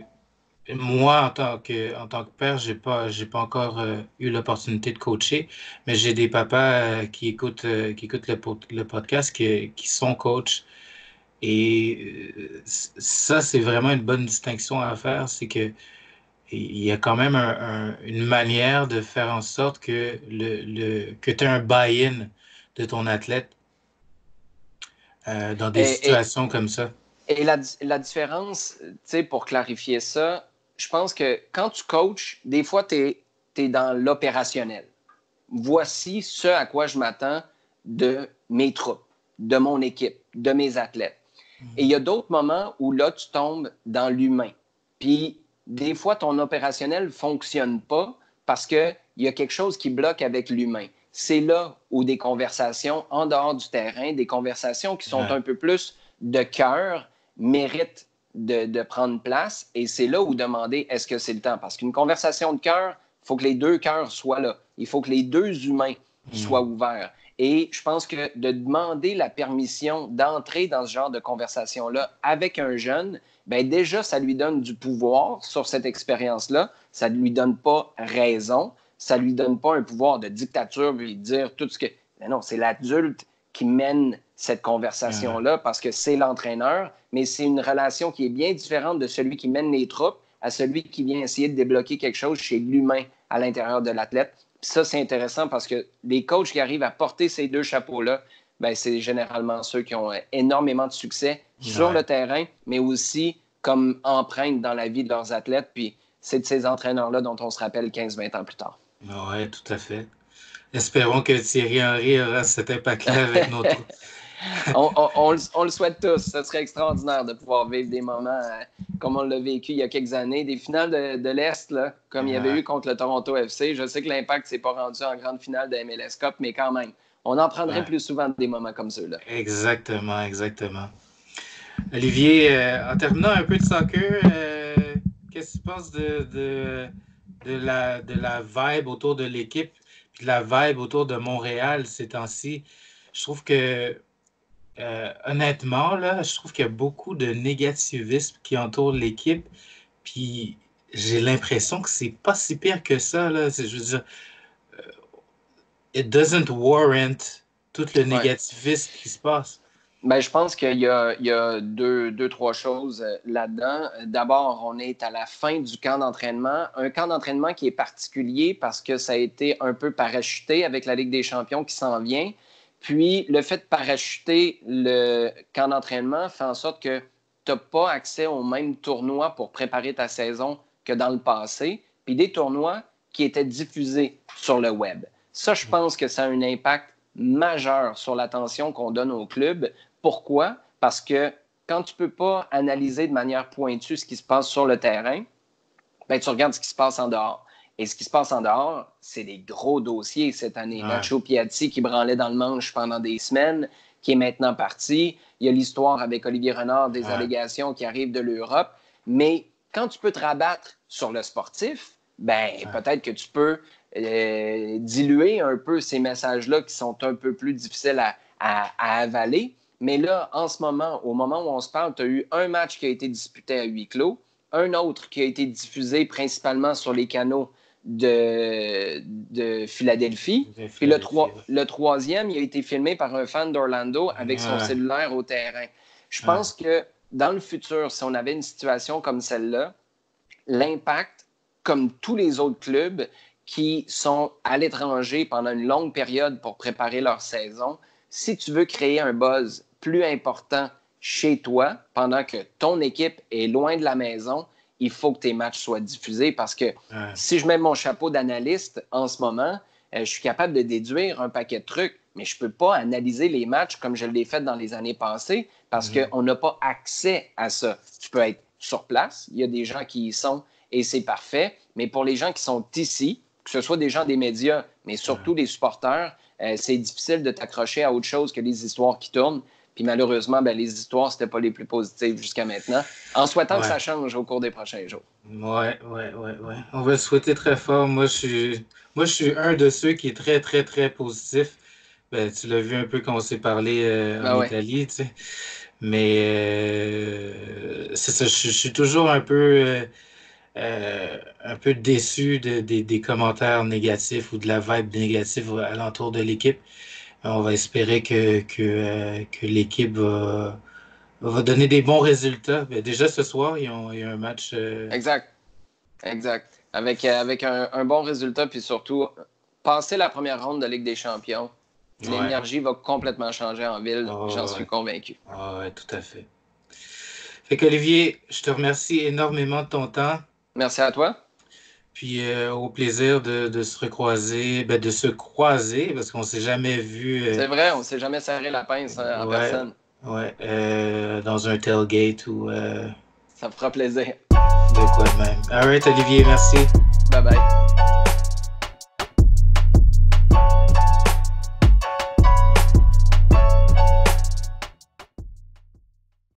Speaker 1: moi, en tant que père, j'ai pas encore eu l'opportunité de coacher, mais j'ai des papas qui écoutent le podcast, qui sont coachs. Et ça, c'est vraiment une bonne distinction à faire, c'est que il y a quand même une manière de faire en sorte que que tu aies un buy-in de ton athlète dans des situations comme ça.
Speaker 2: Et la différence, tu sais, pour clarifier ça, je pense que quand tu coaches, des fois, tu es dans l'opérationnel. Voici ce à quoi je m'attends de mes troupes, de mon équipe, de mes athlètes. Et il y a d'autres moments où là, tu tombes dans l'humain. Puis, des fois, ton opérationnel ne fonctionne pas parce qu'il y a quelque chose qui bloque avec l'humain. C'est là où des conversations en dehors du terrain, des conversations qui sont un peu plus de cœur, méritent de prendre place. Et c'est là où demander est-ce que c'est le temps? Parce qu'une conversation de cœur, il faut que les deux cœurs soient là. Il faut que les deux humains soient ouverts. Et je pense que de demander la permission d'entrer dans ce genre de conversation-là avec un jeune, bien déjà, ça lui donne du pouvoir sur cette expérience-là. Ça ne lui donne pas raison. Ça ne lui donne pas un pouvoir de dictature, lui dire tout ce que... Mais non, c'est l'adulte qui mène cette conversation-là parce que c'est l'entraîneur, mais c'est une relation qui est bien différente de celui qui mène les troupes à celui qui vient essayer de débloquer quelque chose chez l'humain à l'intérieur de l'athlète. Puis ça, c'est intéressant parce que les coachs qui arrivent à porter ces deux chapeaux-là, ben, c'est généralement ceux qui ont énormément de succès sur le terrain, mais aussi comme empreinte dans la vie de leurs athlètes. Puis c'est de ces entraîneurs-là dont on se rappelle 15-20 ans plus tard.
Speaker 1: Oui, tout à fait. Espérons que Thierry Henry aura cet impact-là avec nos troupes.
Speaker 2: on le souhaite tous. Ce serait extraordinaire de pouvoir vivre des moments comme on l'a vécu il y a quelques années. Des finales de l'Est, là, comme il y avait eu contre le Toronto FC. Je sais que l'Impact ne s'est pas rendu en grande finale de MLS Cup, mais quand même, on en prendrait plus souvent des moments comme ceux-là.
Speaker 1: Exactement, exactement. Olivier, en terminant un peu de soccer, qu'est-ce que tu penses de la vibe autour de l'équipe, puis de la vibe autour de Montréal ces temps-ci? Je trouve que honnêtement, là, je trouve qu'il y a beaucoup de négativisme qui entoure l'équipe. Puis j'ai l'impression que c'est pas si pire que ça, là. Je veux dire, it doesn't warrant tout le négativisme qui se passe.
Speaker 2: Ben, je pense qu'il y a deux, trois choses là-dedans. D'abord, on est à la fin du camp d'entraînement. Un camp d'entraînement qui est particulier parce que ça a été un peu parachuté avec la Ligue des champions qui s'en vient. Puis, le fait de parachuter le camp d'entraînement fait en sorte que tu n'as pas accès au même tournoi pour préparer ta saison que dans le passé. Puis, des tournois qui étaient diffusés sur le web. Ça, je pense que ça a un impact majeur sur l'attention qu'on donne au club. Pourquoi? Parce que quand tu ne peux pas analyser de manière pointue ce qui se passe sur le terrain, ben, tu regardes ce qui se passe en dehors. Et ce qui se passe en dehors, c'est des gros dossiers cette année. Nacho Piatti qui branlait dans le manche pendant des semaines, qui est maintenant parti. Il y a l'histoire avec Olivier Renard des allégations qui arrivent de l'Europe. Mais quand tu peux te rabattre sur le sportif, ben, peut-être que tu peux diluer un peu ces messages-là qui sont un peu plus difficiles à avaler. Mais là, en ce moment, au moment où on se parle, tu as eu un match qui a été disputé à huis clos, un autre qui a été diffusé principalement sur les canaux de Philadelphie. Puis le troisième, il a été filmé par un fan d'Orlando avec son cellulaire au terrain. Je pense que dans le futur, si on avait une situation comme celle-là, l'impact, comme tous les autres clubs qui sont à l'étranger pendant une longue période pour préparer leur saison, si tu veux créer un buzz plus important chez toi pendant que ton équipe est loin de la maison, il faut que tes matchs soient diffusés parce que si je mets mon chapeau d'analyste en ce moment, je suis capable de déduire un paquet de trucs, mais je ne peux pas analyser les matchs comme je l'ai fait dans les années passées parce qu'on n'a pas accès à ça. Tu peux être sur place, il y a des gens qui y sont et c'est parfait, mais pour les gens qui sont ici, que ce soit des gens des médias, mais surtout des supporters, c'est difficile de t'accrocher à autre chose que les histoires qui tournent. Puis malheureusement, ben, les histoires, c'était pas les plus positives jusqu'à maintenant. En souhaitant que ça change au cours des prochains jours.
Speaker 1: Ouais. On va le souhaiter très fort. Moi, je suis un de ceux qui est très, très, très positif. Ben, tu l'as vu un peu quand on s'est parlé en Italie, tu sais. Mais c'est ça, je suis toujours un peu déçu des commentaires négatifs ou de la vibe négative alentour de l'équipe. On va espérer que l'équipe va donner des bons résultats. Mais déjà ce soir, il y a un match.
Speaker 2: Exact. Avec un bon résultat, puis surtout, passer la première ronde de Ligue des champions, l'énergie va complètement changer en ville. J'en suis convaincu.
Speaker 1: Oui, tout à fait. Fait qu'Olivier, je te remercie énormément de ton temps.
Speaker 2: Merci à toi.
Speaker 1: Puis au plaisir de se recroiser, de se croiser, parce qu'on ne s'est jamais vu.
Speaker 2: C'est vrai, on ne s'est jamais serré la pince en personne.
Speaker 1: Ouais, dans un tailgate ou.
Speaker 2: Ça me fera plaisir.
Speaker 1: De quoi de même. All right, Olivier, merci.
Speaker 2: Bye bye.